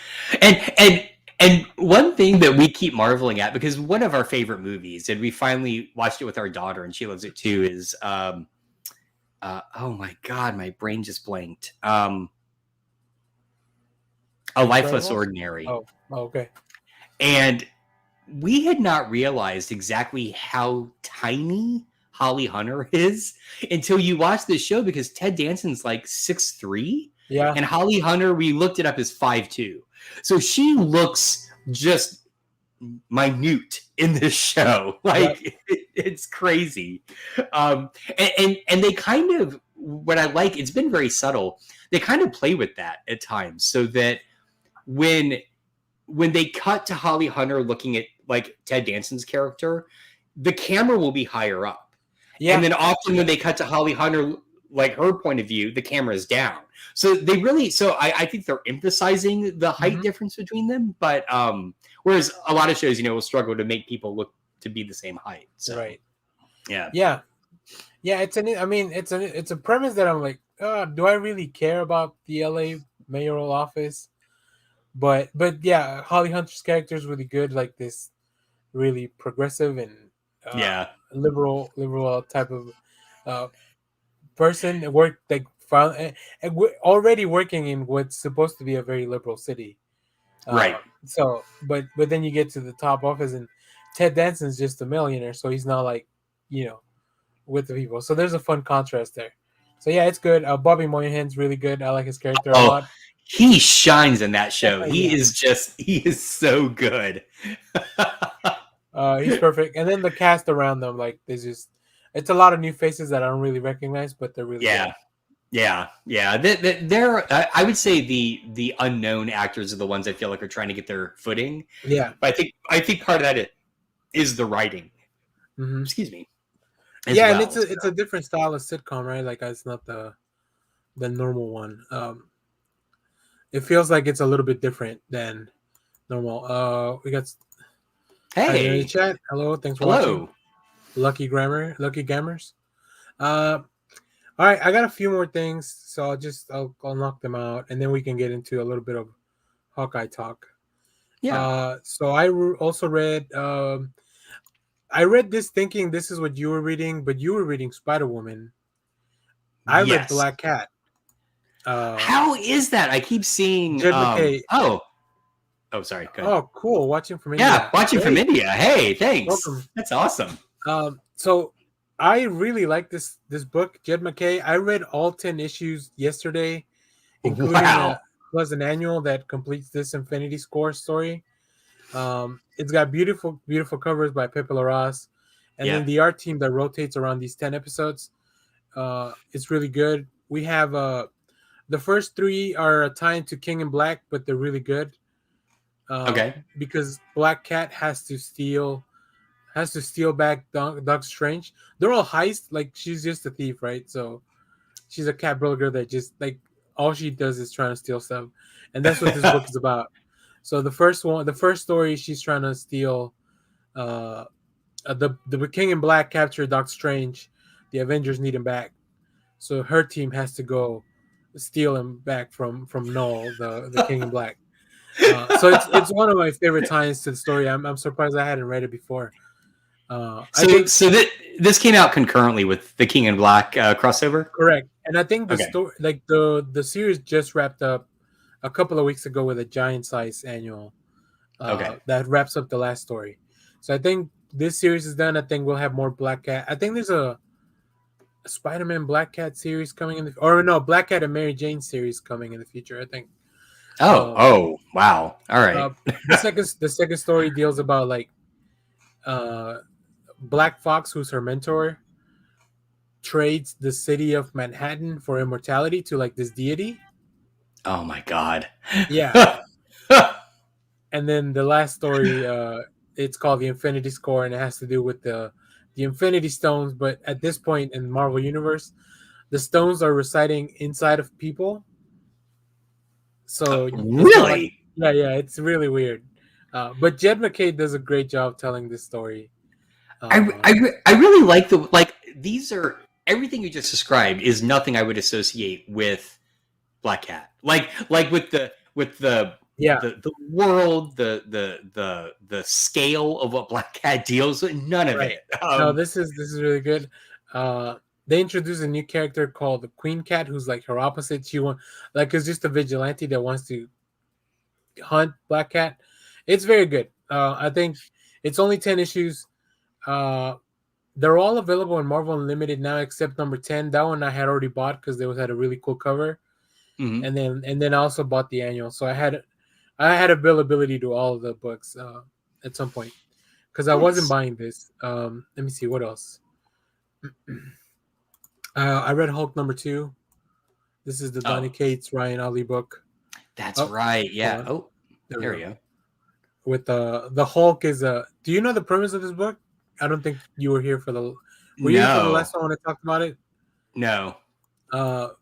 and one thing that we keep marveling at, because one of our favorite movies, and we finally watched it with our daughter, and she loves it too, is oh my God, my brain just blanked. A Lifeless Ordinary. Oh, okay. And we had not realized exactly how tiny Holly Hunter is until you watch this show, because Ted Danson's like 6'3". Yeah. And Holly Hunter, we looked it up, is 5'2". So she looks just minute in this show. Like, it's crazy. And they kind of, what I like, it's been very subtle. They kind of play with that at times, so that when they cut to Holly Hunter looking at, like, Ted Danson's character, the camera will be higher up. Yeah. And then often when they cut to Holly Hunter, like, her point of view, the camera is down. So they really, I think they're emphasizing the height difference between them. But whereas a lot of shows, you know, will struggle to make people look to be the same height. So, right. Yeah. It's a premise that I'm like, do I really care about the LA mayoral office? But yeah, Holly Hunter's character is really good, like this really progressive and liberal type of person that worked, like, and we're already working in what's supposed to be a very liberal city, right? So, but then you get to the top office, and Ted Danson's just a millionaire, so he's not, like, you know, with the people. So there's a fun contrast there. So yeah, it's good. Bobby Moynihan's really good. I like his character a lot. He shines in that show. He is so good. He's perfect. And then the cast around them, like, it's a lot of new faces that I don't really recognize, but they're really good. Yeah. They're I would say the unknown actors are the ones I feel like are trying to get their footing. Yeah. But I think part of that is the writing. Hmm. Excuse me. As Yeah, and well. it's a different style of sitcom, right? Like it's not the normal one. It feels like it's a little bit different than normal. We got hi there in the Hey. chat. Hello, thanks for watching. Hello. Lucky Gamers. Uh, all right, I got a few more things, so I'll knock them out, and then we can get into a little bit of Hawkeye talk. Yeah. So also read. I read this thinking this is what you were reading, but you were reading Spider Woman. I read Yes. Black Cat. How is that? I keep seeing Jed McKay. Oh, sorry. Go ahead. Oh, cool! Watching from Yeah, India. watching from Great. India. Hey, thanks. Welcome. That's awesome. So I really like this book, Jed McKay. I read all 10 issues yesterday, including Wow. plus an annual that completes this Infinity Score story. It's got beautiful covers by Pepe Larraz, and Yeah. then the art team that rotates around these 10 episodes. It's really good. We have the first 3 are tied to King in Black, but they're really good. Okay. Because Black Cat has to steal back Doc Strange. They're all heist. Like she's just a thief, right? So she's a cat burglar that just like all she does is trying to steal stuff, and that's what this book is about. So the first story, she's trying to steal. The King in Black captured Doc Strange. The Avengers need him back, so her team has to go steal him back from Null, the King in Black. So it's one of my favorite ties to the story. I'm surprised I hadn't read it before. I think This came out concurrently with the King in Black crossover. correct, and I think the Okay. story, like the series, just wrapped up a couple of weeks ago with a giant size annual. Okay. That wraps up the last story. So I think this series is done. I think we'll have more Black Cat. I think there's a Spider-Man Black Cat series coming in or no, Black Cat and Mary Jane series coming in the future. I think. Wow. All right. The second story deals about like Black Fox, who's her mentor, trades the city of Manhattan for immortality to like this deity. Oh my god. Yeah. And then the last story, it's called the Infinity Score, and it has to do with the Infinity Stones. But at this point in Marvel Universe, the stones are residing inside of people. So it's not like, yeah, it's really weird. But Jed McKay does a great job telling this story. I really like these are everything you just described is nothing I would associate with Black Cat. Like with the yeah, the world, the scale of what Black Cat deals with, none of right. it. No, this is really good. They introduced a new character called the Queen Cat, who's like her opposite. She is just a vigilante that wants to hunt Black Cat. It's very good. I think it's only 10 issues. They're all available in Marvel Unlimited now, except number 10. That one I had already bought because they had a really cool cover, Mm-hmm. and then I also bought the annual. So I had availability to all of the books at some point because I wasn't buying this. Let me see what else. I read Hulk number 2. This is the Donny Cates, Ryan Ali book. That's right. Yeah. Oh, there we go. With the Hulk is a. Do you know the premise of this book? I don't think you were here for the. Were you here for the last time when I talked about it? No.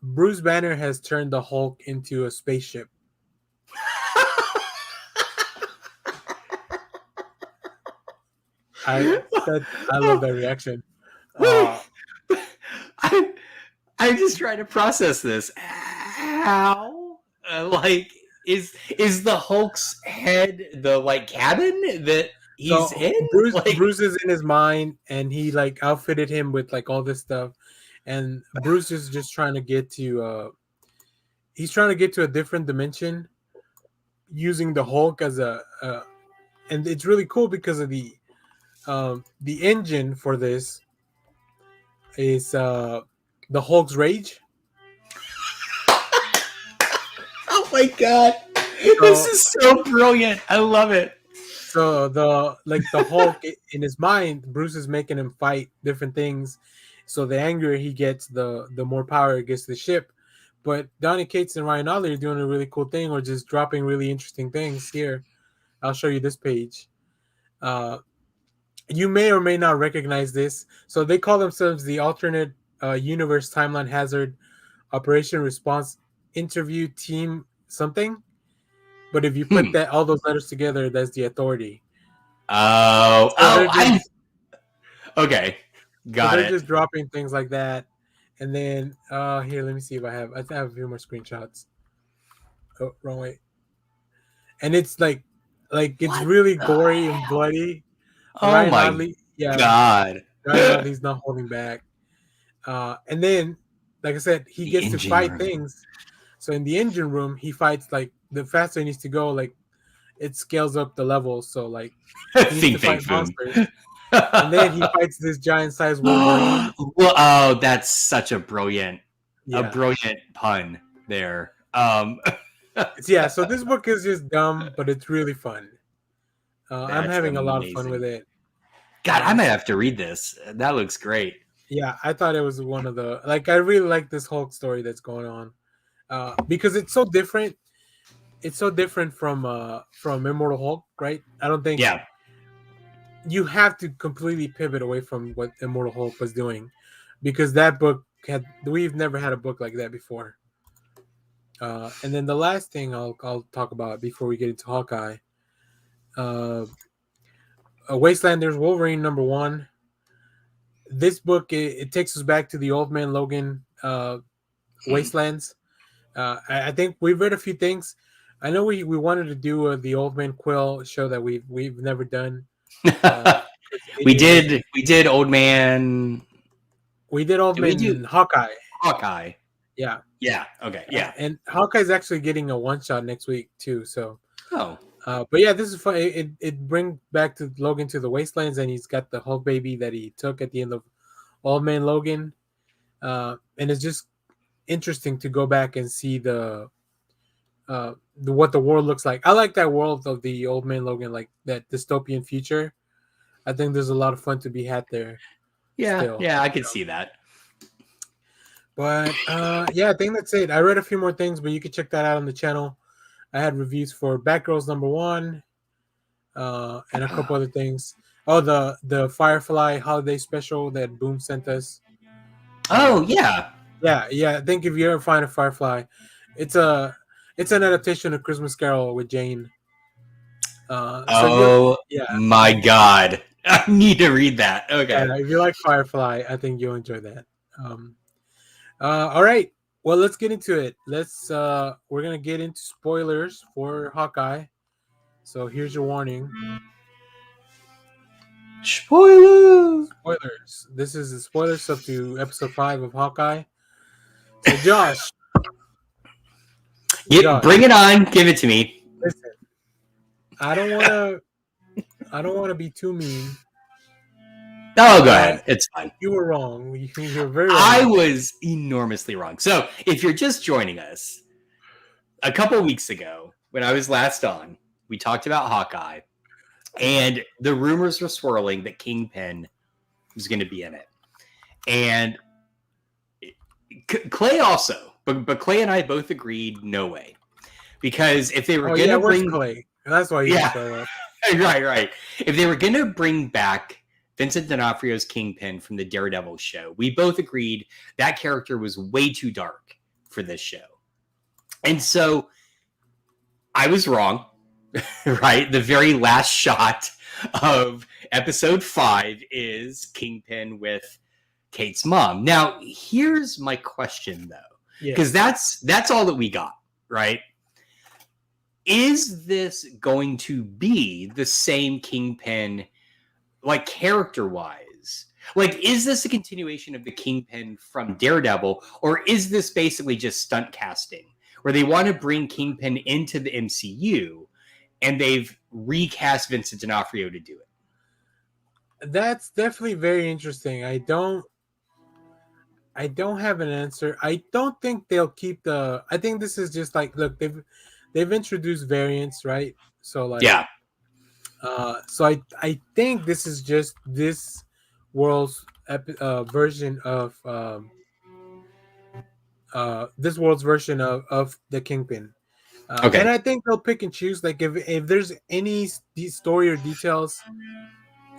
Bruce Banner has turned the Hulk into a spaceship. I love that reaction. I'm just trying to process this. How? Is the Hulk's head the like cabin that he's in? Bruce is in his mind, and he like outfitted him with like all this stuff, and Bruce is just trying to get to. He's trying to get to a different dimension, using the Hulk as and it's really cool because of the engine for this is the Hulk's rage. Oh my god, this is so brilliant! I love it. So the Hulk in his mind, Bruce is making him fight different things. So the angrier he gets, the more power it gets to the ship. But Donny Cates and Ryan Ottley are doing a really cool thing, or just dropping really interesting things here. I'll show you this page. Uh, you may or may not recognize this. So they call themselves the alternate universe timeline hazard operation response interview team something. But if you put Hmm. that all those letters together, that's the authority. Oh, So they're I just okay, so got they're it. just dropping things like that. And then here, let me see if I think I have a few more screenshots. Oh, wrong way. And it's like it's What really the gory and hell? bloody. Oh Ryan my Otley, yeah, god. Ryan The Otley's not holding back. And then, like I said, he gets to engine fight room. things. So in the engine room, he fights like the faster he needs to go, like it scales up the levels. So like he needs to Think, fight think, boom. monsters. And then he fights this giant sized Wolverine. Well, oh, that's such a Yeah. brilliant pun there. Yeah, so this book is just dumb, but it's really fun. I'm That's having a lot of fun with amazing. it. God, I might So have to read this. That looks great. yeah, I thought it was one of the like I really like this Hulk story that's going on because it's so different. It's so different from Immortal Hulk, right? I don't think Yeah. you have to completely pivot away from what Immortal Hulk was doing because that book had we've never had a book like that before. And then the last thing I'll talk about before we get into Hawkeye, uh, Wastelanders Wolverine #1. This book it takes us back to the Old Man Logan Wastelands. I think we've read a few things. I know we wanted to do the Old Man Quill show that we've never done. we It was did Old Man. we did Old Did we do Man Hawkeye. Hawkeye? Yeah, Yeah. Okay. Yeah. and Hawkeye's actually getting a one shot next week too. So, Oh. but yeah, this is fun. It brings back to Logan to the Wastelands, and he's got the Hulk baby that he took at the end of Old Man Logan, and it's just interesting to go back and see what the world looks like. I like that world of the Old Man Logan, like that dystopian future. I think there's a lot of fun to be had there Yeah. still. Yeah. I could see that. But yeah, I think that's it. I read a few more things, but you can check that out on the channel. I had reviews for Batgirls #1, and a couple other things. Oh, the Firefly holiday special that Boom sent us. Oh yeah. Yeah. I think if you ever find a Firefly, it's a it's an adaptation of Christmas Carol with Jane. So if you Oh yeah my god. I need to read that. Okay. if you like Firefly, I think you'll enjoy that. All right. Well, let's get into it. We're gonna get into spoilers for Hawkeye. So here's your warning. Spoiler. Spoilers. This is the spoilers up to episode 5 of Hawkeye. So Josh, Bring it on. Give it to me. listen. I don't wanna be too mean. Oh, go ahead. It's fine. You were wrong. You're very wrong. I was enormously wrong. So, if you're just joining us, a couple weeks ago, when I was last on, we talked about Hawkeye, and the rumors were swirling that Kingpin was going to be in it. And Clay also, but Clay and I both agreed no way. Because if they were going to bring Clay? That's why you Yeah. show up. Right. If they were going to bring back Vincent D'Onofrio's Kingpin from the Daredevil show, we both agreed that character was way too dark for this show. And so I was wrong, right? The very last shot of episode 5 is Kingpin with Kate's mom. Now, here's my question, though, because that's all that we got, right? Is this going to be the same Kingpin, like character-wise? Like, is this a continuation of the Kingpin from Daredevil, or is this basically just stunt casting, where they want to bring Kingpin into the MCU, and they've recast Vincent D'Onofrio to do it? That's definitely very interesting. I don't have an answer. I don't think they'll keep the. I think this is just like, look, they've introduced variants, right? So like, Yeah. So I think this is just this world's version of this world's version of the Kingpin. And Okay. I think they'll pick and choose. Like if there's any story or details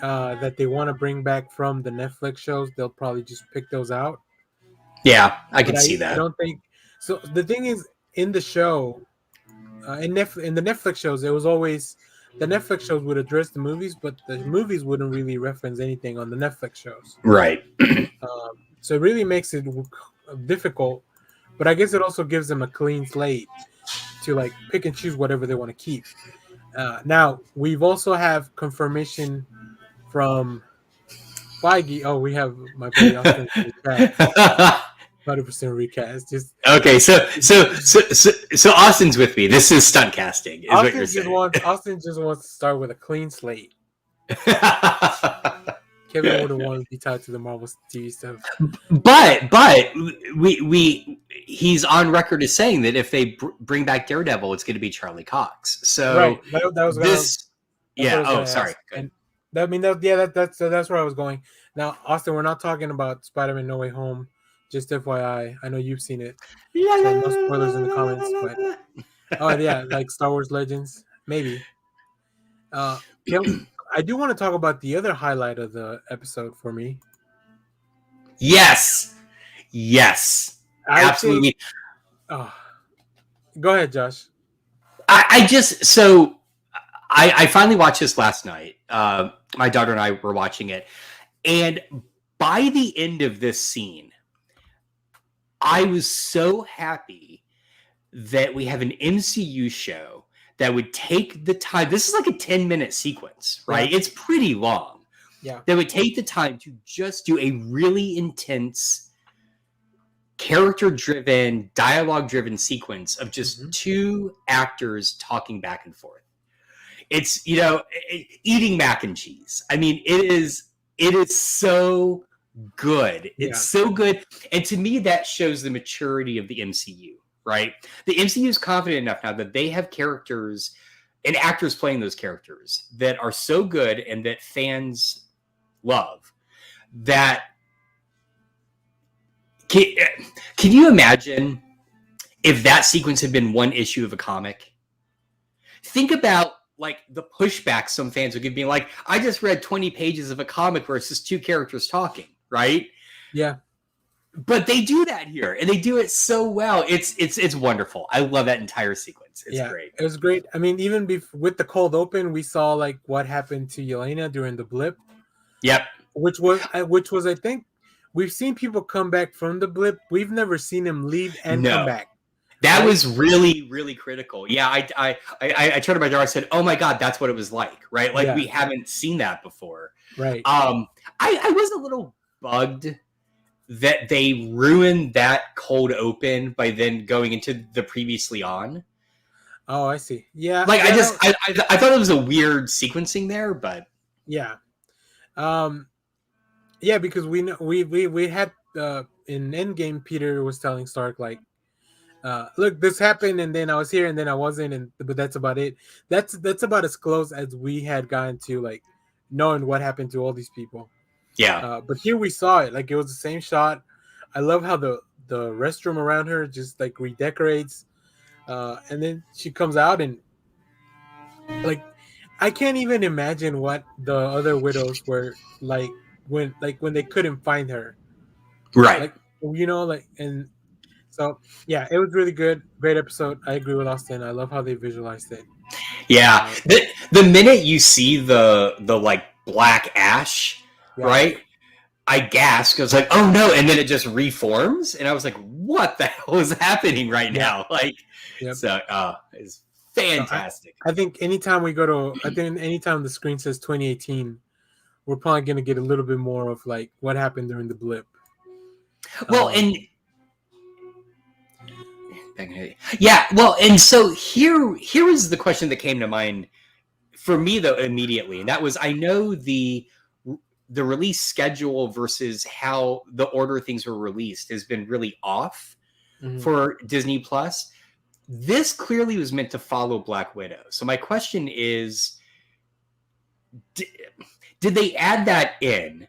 that they want to bring back from the Netflix shows, they'll probably just pick those out. Yeah, I But could see I that. don't think so. The thing is, in the show, in the Netflix shows, it was always the Netflix shows would address the movies, but the movies wouldn't really reference anything on the Netflix shows. Right. So it really makes it difficult. But I guess it also gives them a clean slate to like pick and choose whatever they want to keep. Now we've also have confirmation from Feige. Oh, we have my buddy Austin in the chat. 100% recast. Just Okay, so Austin's with me. This is stunt casting, is what you're saying. Austin just wants to start with a clean slate. Kevin wouldn't want to be tied to the Marvel TV stuff. But he's on record as saying that if they bring back Daredevil, it's going to be Charlie Cox. So right, that was this. Yeah. Oh, sorry. And I mean, that's where I was going. Now, Austin, we're not talking about Spider-Man No Way Home. Just FYI, I know you've seen it. So no spoilers in the comments, but oh yeah, like Star Wars Legends, maybe. I do want to talk about the other highlight of the episode for me. Yes, absolutely. Go ahead, Josh. I finally watched this last night. My daughter and I were watching it, and by the end of this scene, I was so happy that we have an MCU show that would take the time. This is like a 10-minute sequence, right? Yeah. It's pretty long. Yeah. That would take the time to just do a really intense, character-driven, dialogue-driven sequence of just two actors talking back and forth. It's, eating mac and cheese. I mean, it is so good. It's so good. And to me, that shows the maturity of the MCU, right? The MCU is confident enough now that they have characters and actors playing those characters that are so good and that fans love. That can you imagine if that sequence had been one issue of a comic? Think about like the pushback some fans would give, being like, I just read 20 pages of a comic where it's just two characters talking. Right? Yeah. But they do that here, and they do it so well. It's wonderful. I love that entire sequence. It's great. It was great. I mean, even with the cold open, we saw like what happened to Yelena during the blip. Yep. Which was I think we've seen people come back from the blip. We've never seen him leave and come back. That was really, really critical. Yeah, I turned to my daughter and said, "Oh my God, that's what it was like." Right? Like we haven't seen that before. Right. I was a little bugged that they ruined that cold open by then going into the previously on. Oh, I see. Yeah. Like I thought it was a weird sequencing there, but yeah. Yeah, because we had in Endgame, Peter was telling Stark like, look, this happened and then I was here and then I wasn't, but that's about it. That's about as close as we had gotten to like knowing what happened to all these people. Yeah. But here we saw it. Like it was the same shot. I love how the restroom around her just like redecorates. And then she comes out and like I can't even imagine what the other widows were like when they couldn't find her. Right. Like and so yeah, it was really good. Great episode. I agree with Austin. I love how they visualized it. Yeah. The minute you see the like black ash, right? I gasped. I was like, oh no, and then it just reforms, and I was like, what the hell is happening right now? Like, so it's fantastic. So I think anytime the screen says 2018, we're probably gonna get a little bit more of like what happened during the blip. Well, and so here is the question that came to mind for me though immediately, and that was, I know the release schedule versus how the order things were released has been really off for Disney Plus. This clearly was meant to follow Black Widow. So my question is, did they add that in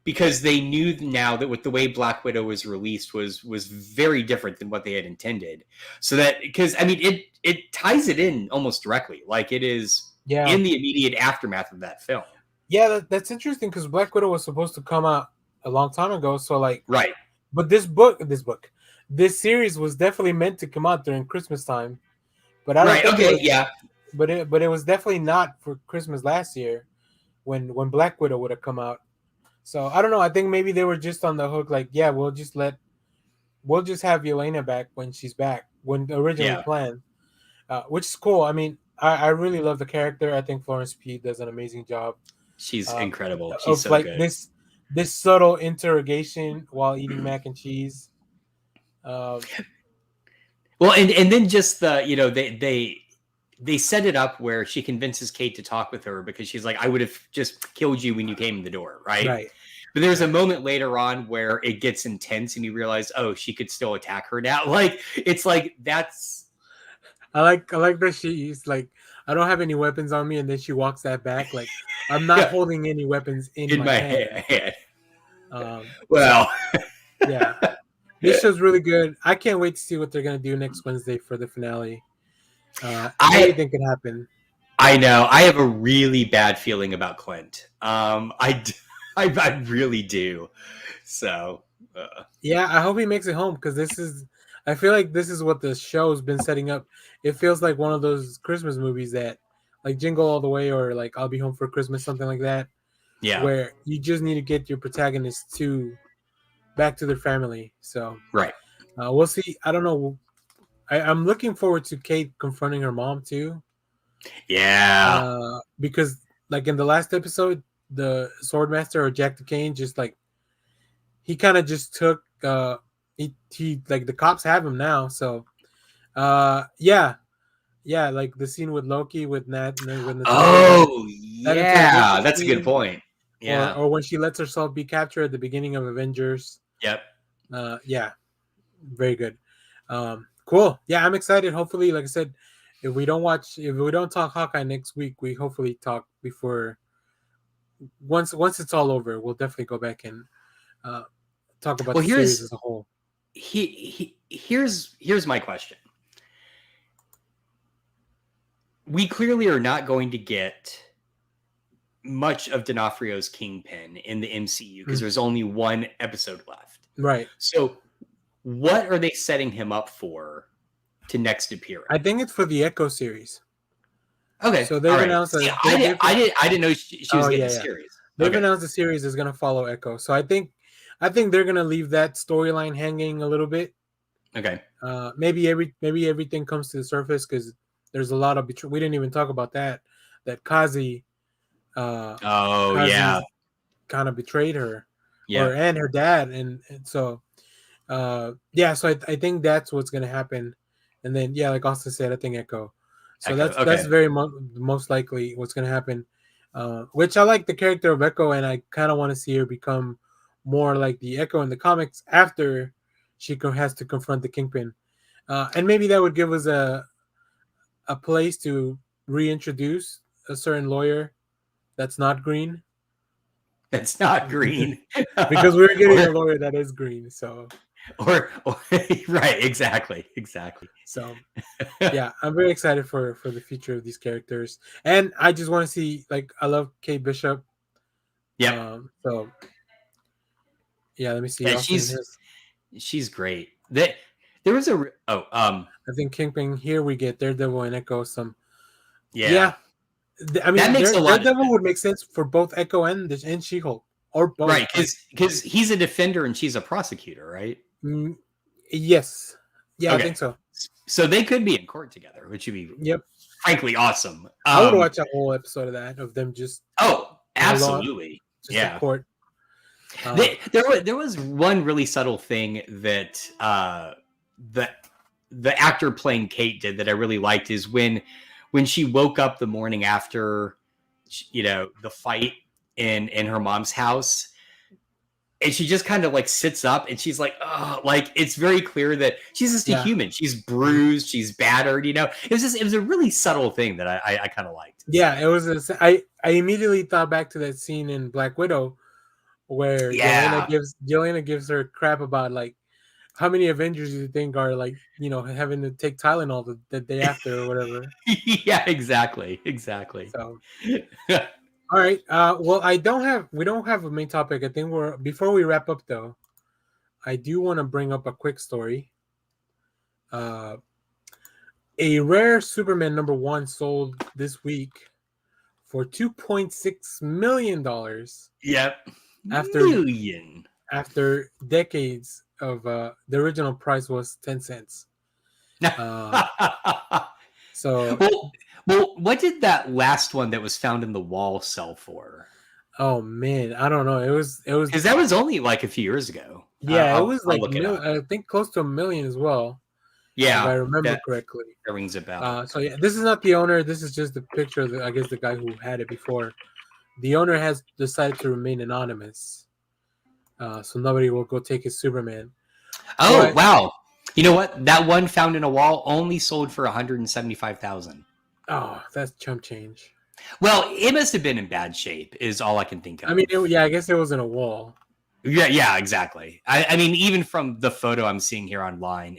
because they knew now that with the way Black Widow was released was very different than what they had intended. So that, because I mean it ties it in almost directly, like it is in the immediate aftermath of that film. Yeah, that's interesting because Black Widow was supposed to come out a long time ago. So like, right. But this series was definitely meant to come out during Christmas time. But I don't think it was, but it was definitely not for Christmas last year when Black Widow would have come out. So I don't know. I think maybe they were just on the hook, like, yeah, we'll just have Yelena back when she's back, when originally planned, which is cool. I mean, I really love the character. I think Florence Pugh does an amazing job. She's incredible. She's so like good. This subtle interrogation while eating mac and cheese. Well, and then just the, you know, they set it up where she convinces Kate to talk with her because she's like, I would have just killed you when you came in the door, right? But there's a moment later on where it gets intense and you realize, oh, she could still attack her now. Like, it's like, that's... I like that she's like, I don't have any weapons on me, and then she walks that back. Like, I'm not holding any weapons in my hand. Well, yeah. This show's really good. I can't wait to see what they're gonna do next Wednesday for the finale. Anything can happen. I know. I have a really bad feeling about Clint. I really do. So yeah, I hope he makes it home because I feel like this is what the show's been setting up. It feels like one of those Christmas movies that, like Jingle All the Way or like I'll Be Home for Christmas, something like that. Yeah. Where you just need to get your protagonists back to their family. So right. We'll see. I don't know. I'm looking forward to Kate confronting her mom too. Yeah. Because like in the last episode, the Swordmaster or Jack the Cane just like he kind of just took he like the cops have him now. So yeah, like the scene with Loki with Nat. That's a good point. Yeah. Or when she lets herself be captured at the beginning of Avengers. Yep. Yeah. Very good. Cool. Yeah, I'm excited. Hopefully, like I said, if we don't talk Hawkeye next week, we hopefully talk before once it's all over, we'll definitely go back and talk about the series as a whole. Here's my question. We clearly are not going to get much of D'Onofrio's Kingpin in the MCU because there's only one episode left. Right. So what are they setting him up for to next appear? I think it's for the Echo series. Okay. So they've announced I didn't know she was getting a series. They've announced the series is going to follow Echo. So I think they're going to leave that storyline hanging a little bit. Okay. Maybe everything comes to the surface because there's a lot of we didn't even talk about that Kazi kind of betrayed her and her dad and so so I think that's what's going to happen. And then like Austin said, I think Echo. So that's very most likely what's going to happen. Which I like the character of Echo, and I kind of want to see her become more like the Echo in the comics after she has to confront the Kingpin. And maybe that would give us a place to reintroduce a certain lawyer that's not green. It's not green. Because we're getting a lawyer that is green, so or right, exactly. So yeah, I'm very excited for the future of these characters, and I just want to see, like, I love Kate Bishop. Yeah. So yeah, let me see. Yeah, she's great. There was I think Kingpin. Here we get Daredevil and Echo. Yeah. I mean, that makes a lot. Daredevil would make sense for both Echo and She-Hulk, or both. Right, because he's a defender and she's a prosecutor, right? Yes. Yeah, okay. I think so. So they could be in court together, which would be frankly awesome. I would watch a whole episode of that, of them just. Oh, absolutely. In court. There was one really subtle thing that the actor playing Kate did that I really liked is when she woke up the morning after, the fight in her mom's house, and she just kind of like sits up and she's like, oh, like it's very clear that she's just a human. She's bruised, she's battered, it was a really subtle thing that I kind of liked. Yeah, it was. I immediately thought back to that scene in Black Widow where Yeah. Yelena gives her crap about like how many Avengers you think are like having to take Tylenol the day after or whatever. Yeah, exactly. So all right. Well, we don't have a main topic. I think we're before we wrap up though. I do want to bring up a quick story. Uh, a rare Superman #1 sold this week for $2.6 million Yep. after Million. decades of the original price was 10 cents. So well, what did that last one that was found in the wall sell for? oh man, I don't know. It was Because that was only like a few years ago. yeah, it was I'll like look it up. I think close to 1 million as well, if I Yeah, remember that correctly. rings a bell. So yeah, this is not the owner. This is just the picture of I guess the guy who had it before. The owner has decided to remain anonymous, so nobody will go take his Superman. Oh But wow! You know what? That one found in a wall only sold for 175,000. oh, that's chump change. Well, it must have been in bad shape. Is all I can think of. I mean, yeah, I guess it was in a wall. Yeah, exactly. I mean, even from the photo I'm seeing here online,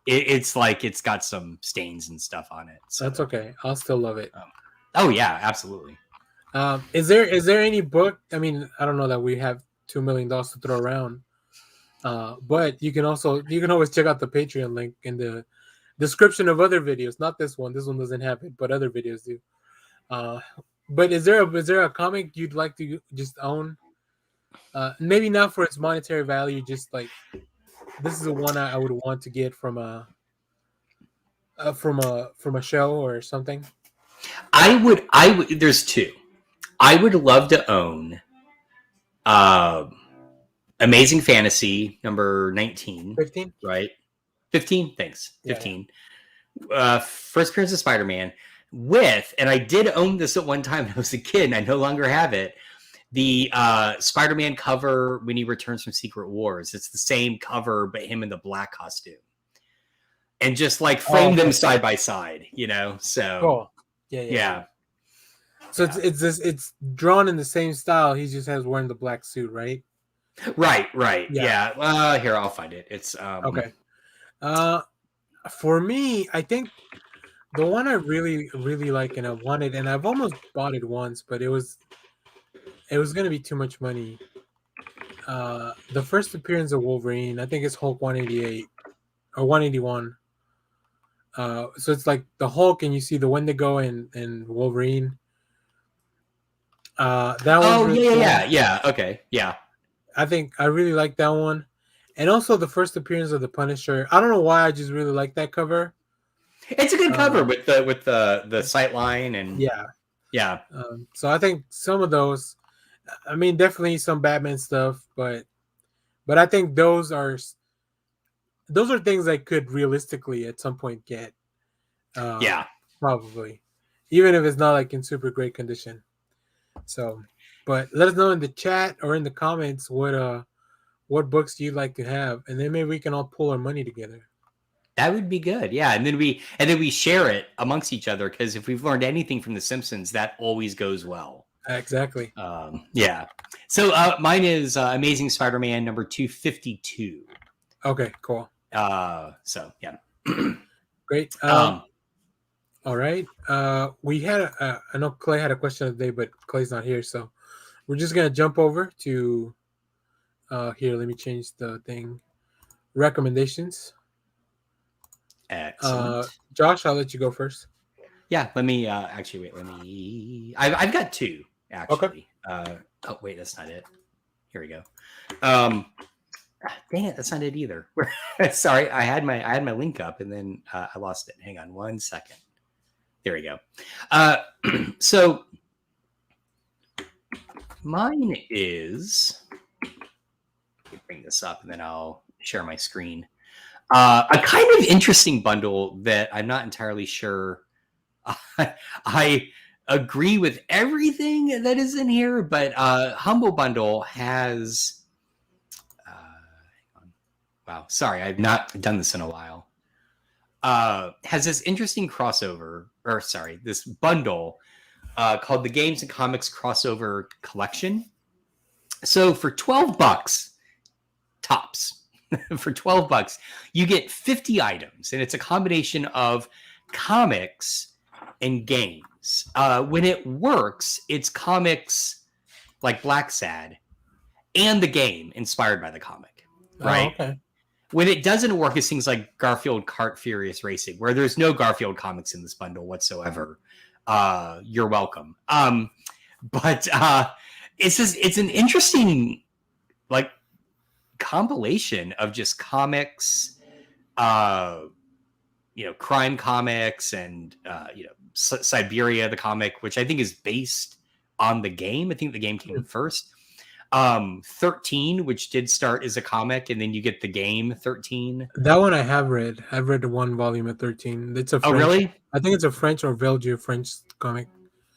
it's like it's got some stains and stuff on it. So That's okay. I'll still love it. oh yeah, absolutely. Is there any book? I mean, I don't know that we have $2 million to throw around, but you can always check out the Patreon link in the description of other videos. Not this one. This one doesn't have it, but other videos do. But is there a comic you'd like to just own? Maybe not for its monetary value. Just like this is the one I would want to get from a from a show or something. I would. There's two. I would love to own uh, Amazing Fantasy number 19. 15. Right? 15. Thanks. Yeah, 15. First appearance of Spider-Man with, and I did own this at one time when I was a kid, and I no longer have it. The Spider-Man cover when he returns from Secret Wars. It's the same cover, but him in the black costume, and just like frame them side by side. So cool. Yeah. So it's drawn in the same style. He just has wearing the black suit, right? Right. Yeah. Here, I'll find it. It's Okay. For me, I think the one I really like and I wanted, and I've almost bought it once, but it was going to be too much money. The first appearance of Wolverine, I think it's Hulk 188 or 181. So it's like the Hulk, and you see the Wendigo and Wolverine. That one's really cool. yeah. Okay, yeah. I think I really like that one, and also the first appearance of the Punisher. I don't know why I just really like that cover. It's a good cover with the sight line and yeah. So I think some of those, I mean, definitely some Batman stuff, but I think those are things I could realistically at some point get. Probably, even if it's not like in super great condition. So, but let us know in the chat or in the comments what books you'd like to have, and then maybe we can all pull our money together. That would be good, yeah. And then we share it amongst each other, because if we've learned anything from The Simpsons, that always goes well. Exactly. Yeah. So mine is Amazing Spider-Man number 252. Okay, cool. So yeah. Great. All right. We had I know Clay had a question of the day, but Clay's not here, so we're just gonna jump over to here. Let me change the thing. Recommendations. Excellent. Josh, I'll let you go first. Yeah. Let me actually wait. I've got two actually. Okay. Oh wait, that's not it. Here we go. Dang it, that's not it either. Sorry, I had my link up and then I lost it. Hang on 1 second. There we go. So mine is, let me bring this up and then I'll share my screen. A kind of interesting bundle that I'm not entirely sure I agree with everything that is in here, but Humble Bundle has wow, sorry, I've not done this in a while. Has this interesting this bundle called the Games and Comics Crossover Collection. So for $12 tops, for $12, you get 50 items, and it's a combination of comics and games. When it works, it's comics like Black Sad and the game inspired by the comic, right? Oh, okay. When it doesn't work, it's things like Garfield Kart Furious Racing, where there's no Garfield comics in this bundle whatsoever. You're welcome. But it's an interesting like compilation of just comics, crime comics, and Siberia the comic, which I think is based on the game. I think the game came first. 13, which did start as a comic, and then you get the game 13. That one I have read. I've read the one volume of 13. It's a French, really? I think it's a French or Belgian French comic.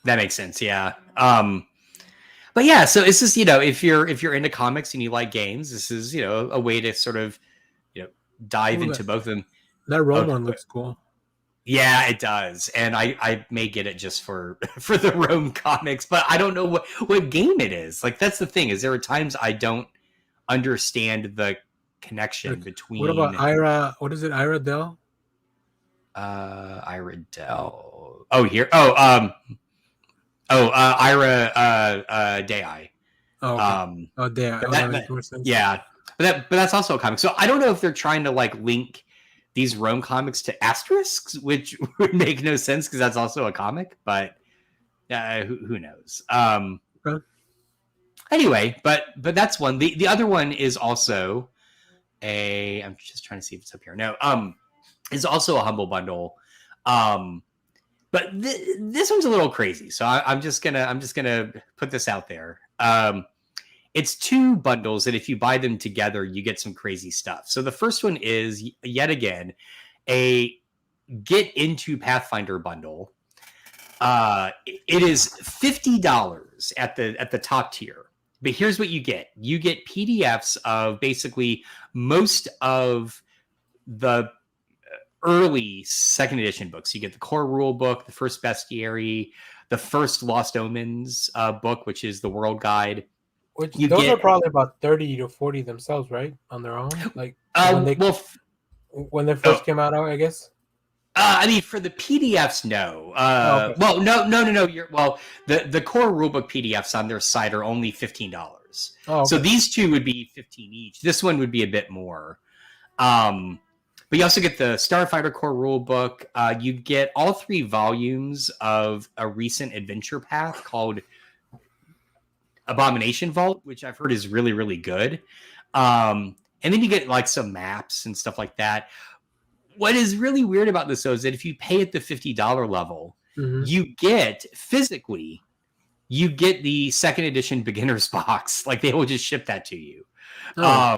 That makes sense, yeah. But yeah, so it's just, if you're into comics and you like games, this is, a way to sort of, dive into both of them. That Rome one looks cool. Yeah, it does. And I may get it just for the Rome comics, but I don't know what game it is. Like, that's the thing, is there are times I don't understand the connection between... What about Ira? What is it? Ira Del? Ira Del. Oh, here. Ira Dei. Oh, okay. Dei. That makes more sense. Yeah. But that's also a comic. So I don't know if they're trying to like link these Rome comics to Asterisks, which would make no sense because that's also a comic, but who knows? Okay. Anyway, but that's one. The other one is also I'm just trying to see if it's up here. No, is also a Humble Bundle. But this one's a little crazy. So I'm just gonna put this out there. It's 2 bundles that if you buy them together, you get some crazy stuff. So the first one is, yet again, a Get Into Pathfinder bundle. It is $50 at the top tier. But here's what you get. You get PDFs of basically most of the early 2nd edition books. You get the core rule book, the first bestiary, the first Lost Omens book, which is the world guide. Those are probably about 30 to 40 themselves, right? On their own? Like when they first came out, I guess? I mean, for the PDFs, no. Okay. Well, no. The core rulebook PDFs on their site are only $15. Oh, okay. So these 2 would be $15 each. This one would be a bit more. But you also get the Starfighter core rulebook. You get all 3 volumes of a recent adventure path called Abomination Vault, which I've heard is really, really good. And then you get like some maps and stuff like that. What is really weird about this, though, is that if you pay at the $50 level, you get physically, the 2nd edition beginner's box. Like, they will just ship that to you. Oh.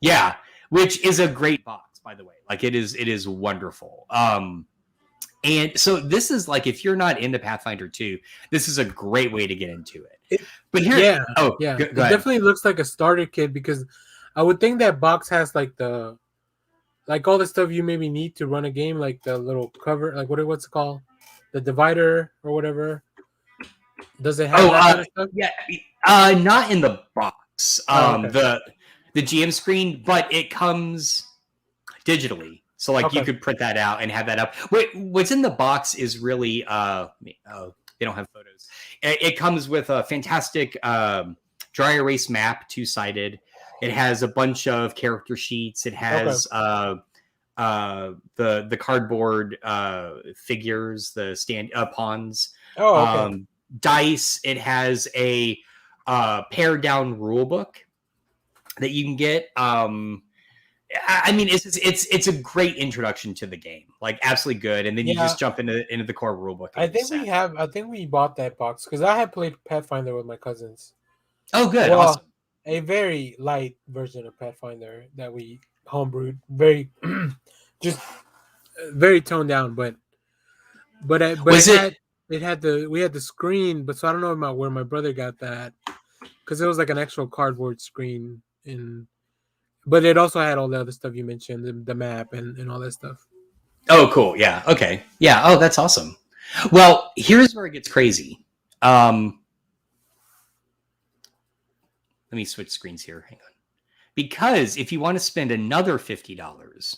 Yeah, which is a great box, by the way. Like, it is wonderful. And so this is like, if you're not into Pathfinder 2, this is a great way to get into it. But here, go it definitely looks like a starter kit, because I would think that box has like all the stuff you maybe need to run a game, like the little cover, like what's it called, the divider or whatever. Does it have that kind of stuff? Yeah, not in the box. Okay. The GM screen, but it comes digitally. So like you could print that out and have that up. What's in the box is really they don't have photos. It comes with a fantastic dry erase map, 2-sided. It has a bunch of character sheets. It has the cardboard figures, the stand pawns, dice. It has a pared down rule book that you can get. I mean, it's a great introduction to the game, like absolutely good. And then you just jump into the core rulebook. I think we bought that box because I had played Pathfinder with my cousins. Oh, good, awesome. A very light version of Pathfinder that we homebrewed, very just very toned down, but we had the screen, but so I don't know where my brother got that, because it was like an actual cardboard screen but it also had all the other stuff you mentioned, the map and all that stuff. Oh, cool. Yeah. Okay. Yeah. Oh, that's awesome. Well, here's where it gets crazy. Let me switch screens here. Hang on. Because if you want to spend another $50,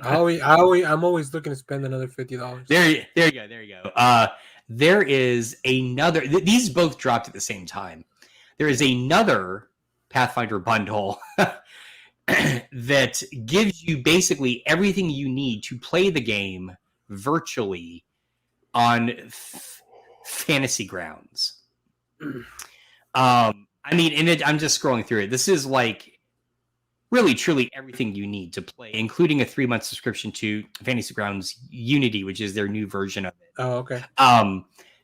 I'm always looking to spend another $50. there you go. There is another. These both dropped at the same time. There is another Pathfinder bundle that gives you basically everything you need to play the game virtually on Fantasy Grounds. I mean, I'm just scrolling through it. This is like really, truly everything you need to play, including a 3-month subscription to Fantasy Grounds Unity, which is their new version of it. Oh, okay.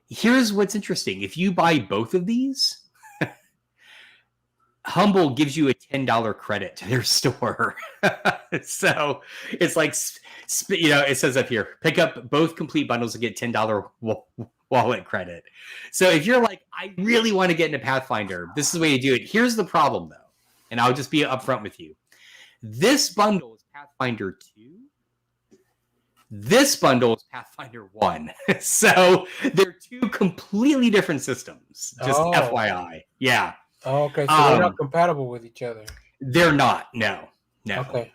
Here's what's interesting. If you buy both of these, Humble gives you a $10 credit to their store. So it's like, it says up here, pick up both complete bundles and get $10 wallet credit. So if you're like, I really want to get into Pathfinder, this is the way to do it. Here's the problem, though, and I'll just be upfront with you. This bundle is Pathfinder 2. This bundle is Pathfinder 1. So they're two completely different systems. Just FYI. Yeah. Oh, okay. So they're not compatible with each other. They're not. No. Okay.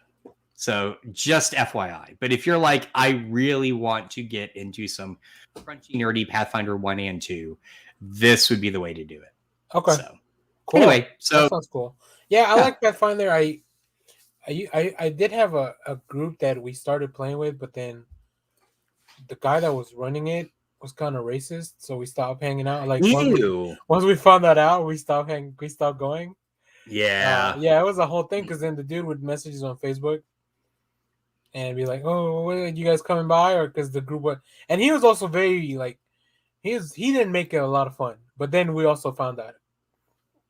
So just FYI. But if you're like, I really want to get into some crunchy, nerdy Pathfinder 1 and 2, this would be the way to do it. Okay. So, cool. Anyway, so that sounds cool. Yeah, I like Pathfinder. I did have a group that we started playing with, but then the guy that was running it was kind of racist, so we stopped hanging out. Like once we found that out, we stopped going. Yeah. Yeah, it was a whole thing because then the dude would message us on Facebook and be like, "Oh, are you guys coming by?" Or because the group and he was also very like he didn't make it a lot of fun. But then we also found out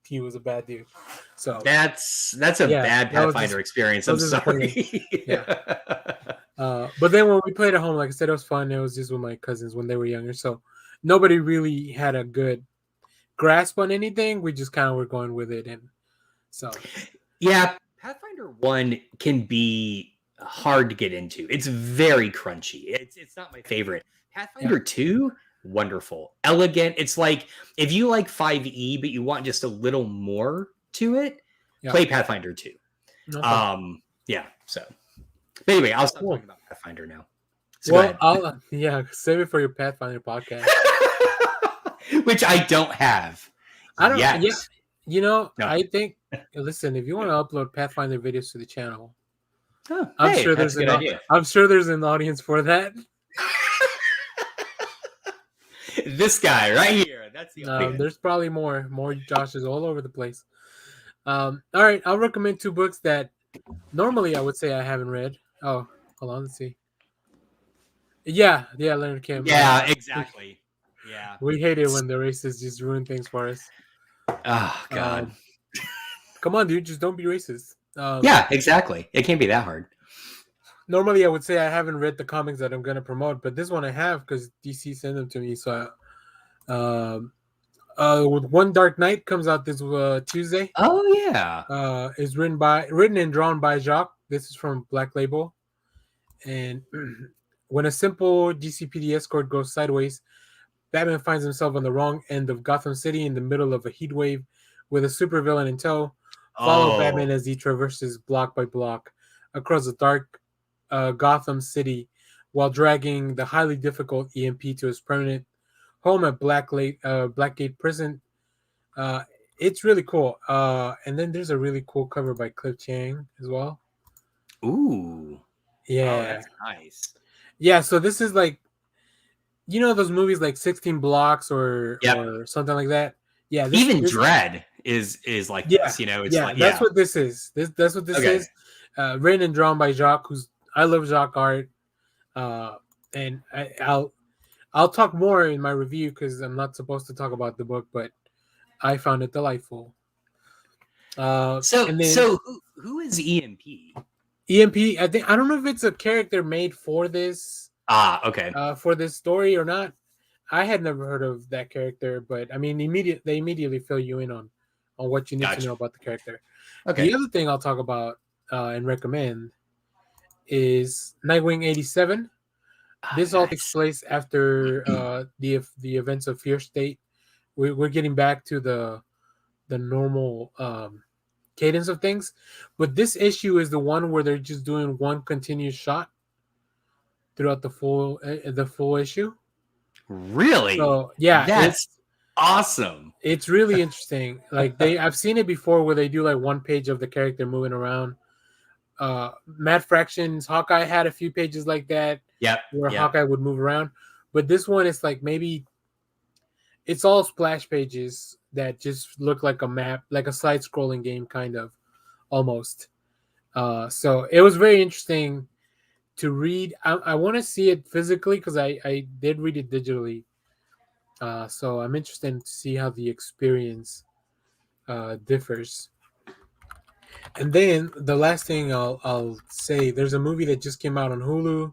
he was a bad dude. So that's a bad Pathfinder experience. I'm sorry. Yeah. But then when we played at home, like I said, it was fun. It was just with my cousins when they were younger, so nobody really had a good grasp on anything. We just kind of were going with it, and so yeah, Pathfinder 1 can be hard to get into. It's very crunchy. It's not my favorite. Pathfinder 2, wonderful, elegant. It's like if you like 5e, but you want just a little more to it, play Pathfinder 2. Okay. Yeah. So. But anyway, I'll stop talking about Pathfinder now. So I'll save it for your Pathfinder podcast, which I don't have. I don't. Yet. Yeah, no. I think. Listen, if you want to upload Pathfinder videos to the channel, I'm sure there's an audience for that. This guy right here. That's the audience. There's probably more Joshes all over the place. All right, I'll recommend 2 books that normally I would say I haven't read. Oh, hold on, let's see. Yeah, Leonard Kim. Yeah, exactly. Yeah. We hate it when the racists just ruin things for us. Oh, God. Come on, dude, just don't be racist. Yeah, exactly. It can't be that hard. Normally, I would say I haven't read the comics that I'm going to promote, but this one I have because DC sent them to me. So, with One Dark Knight comes out this Tuesday. Oh, yeah. Is written and drawn by Jacques. This is from Black Label. And when a simple GCPD escort goes sideways, Batman finds himself on the wrong end of Gotham City in the middle of a heat wave with a supervillain in tow. Follow Batman as he traverses block by block across the dark Gotham City while dragging the highly difficult EMP to his permanent home at Blackgate Prison. It's really cool. And then there's a really cool cover by Cliff Chiang as well. Ooh. Yeah. Oh, that's nice. Yeah, so this is like, those movies like 16 Blocks or something like that. Yeah. Even Dread is like this, it's like, that's what this is. That's what this is. Written and drawn by Jacques, I love Jacques art. And I'll talk more in my review because I'm not supposed to talk about the book, but I found it delightful. So who is EMP? EMP, I don't know if it's a character made for this. Okay. For this story or not. I had never heard of that character, but I mean, they immediately fill you in on what you need to know about the character. Okay. The other thing I'll talk about and recommend is Nightwing 87. This all takes place after the events of Fear State. We're getting back to the the normal cadence of things. But this issue is the one where they're just doing one continuous shot throughout the full issue. Really? So yeah, that's awesome. It's really interesting. Like I've seen it before where they do like one page of the character moving around. Matt Fraction's Hawkeye had a few pages like that. Yep. Where Hawkeye would move around. But this one is like maybe it's all splash pages that just look like a map, like a side scrolling game kind of almost. So it was very interesting to read. I want to see it physically because I did read it digitally. So I'm interested to see how the experience differs. And then the last thing I'll say, there's a movie that just came out on Hulu.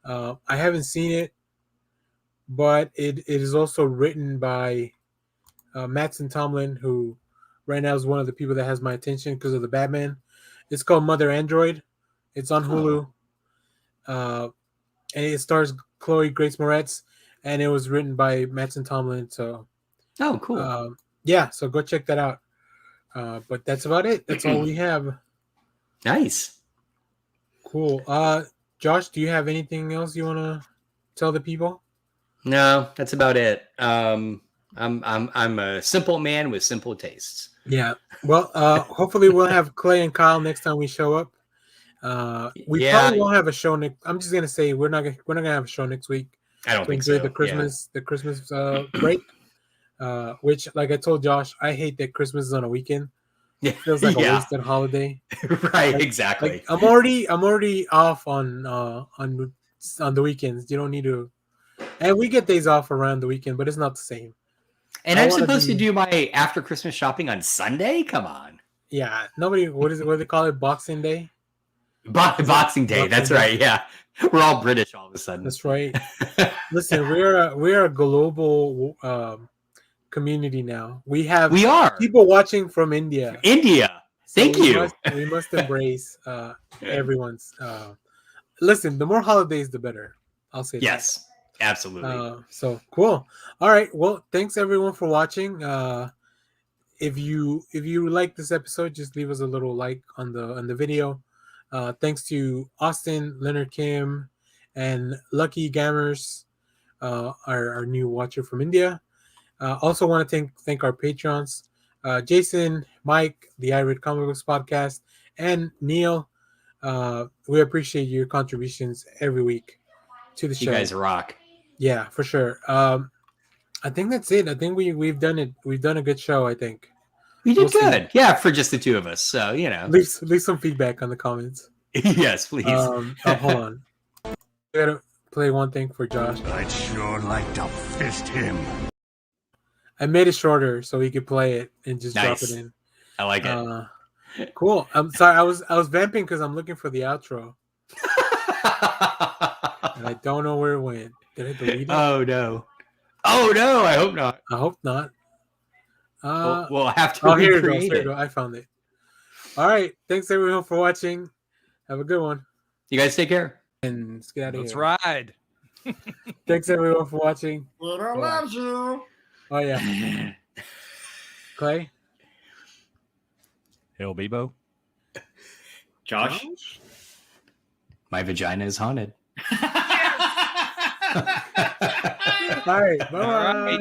I haven't seen it, but it is also written by Mattson Tomlin, who right now is one of the people that has my attention because of the Batman. It's called Mother Android. It's on Hulu. And it stars Chloe Grace Moretz, and it was written by Mattson Tomlin. So, cool. Yeah, so go check that out. But that's about it. That's all we have. Nice. Cool. Josh, do you have anything else you want to tell the people? No, that's about it. I'm a simple man with simple tastes. Yeah. Well, hopefully we'll have Clay and Kyle next time we show up. We probably won't have a show next. I'm just gonna say we're not gonna have a show next week. I don't think so. The Christmas break. Which, like I told Josh, I hate that Christmas is on a weekend. It feels like a wasted holiday. Right, like, exactly. Like, I'm already off on the weekends. You don't need to, and we get days off around the weekend, but it's not the same. And I'm supposed to do my after Christmas shopping on Sunday. Come on. Yeah, nobody. What do they call it? Boxing Day. Boxing Day. That's right. Yeah, we're all British all of a sudden. That's right. Listen, we're a global community now. We are people watching from India. So Thank you. We must embrace everyone's. Listen, the more holidays, the better. I'll say yes, that. Absolutely. So cool. All right. Well, thanks everyone for watching. If you like this episode, just leave us a little like on the video. Thanks to Austin, Leonard Kim, and Lucky Gammers, our new watcher from India. Also want to thank our patrons, Jason, Mike, the iRead Comic Books Podcast, and Neil. We appreciate your contributions every week to the show. You guys rock. Yeah, for sure. I think that's it. I think we've done it. We've done a good show, I think. We did good. Yeah, for just the two of us. So, leave some feedback on the comments. Yes, please. Hold on. I gotta play one thing for Josh. I'd sure like to fist him. I made it shorter so he could play it and just drop it in. I like it. Cool. I'm sorry. I was vamping because I'm looking for the outro. And I don't know where it went. Did I delete it? Oh no. I hope not. I hope not. We'll have to here it goes. I found it. All right. Thanks everyone for watching. Have a good one. You guys take care. And let's get out of here. Let's ride. Thanks everyone for watching. Little loves you. Oh yeah. Clay. Hell, Bebo. Josh. My vagina is haunted. All right. Bye.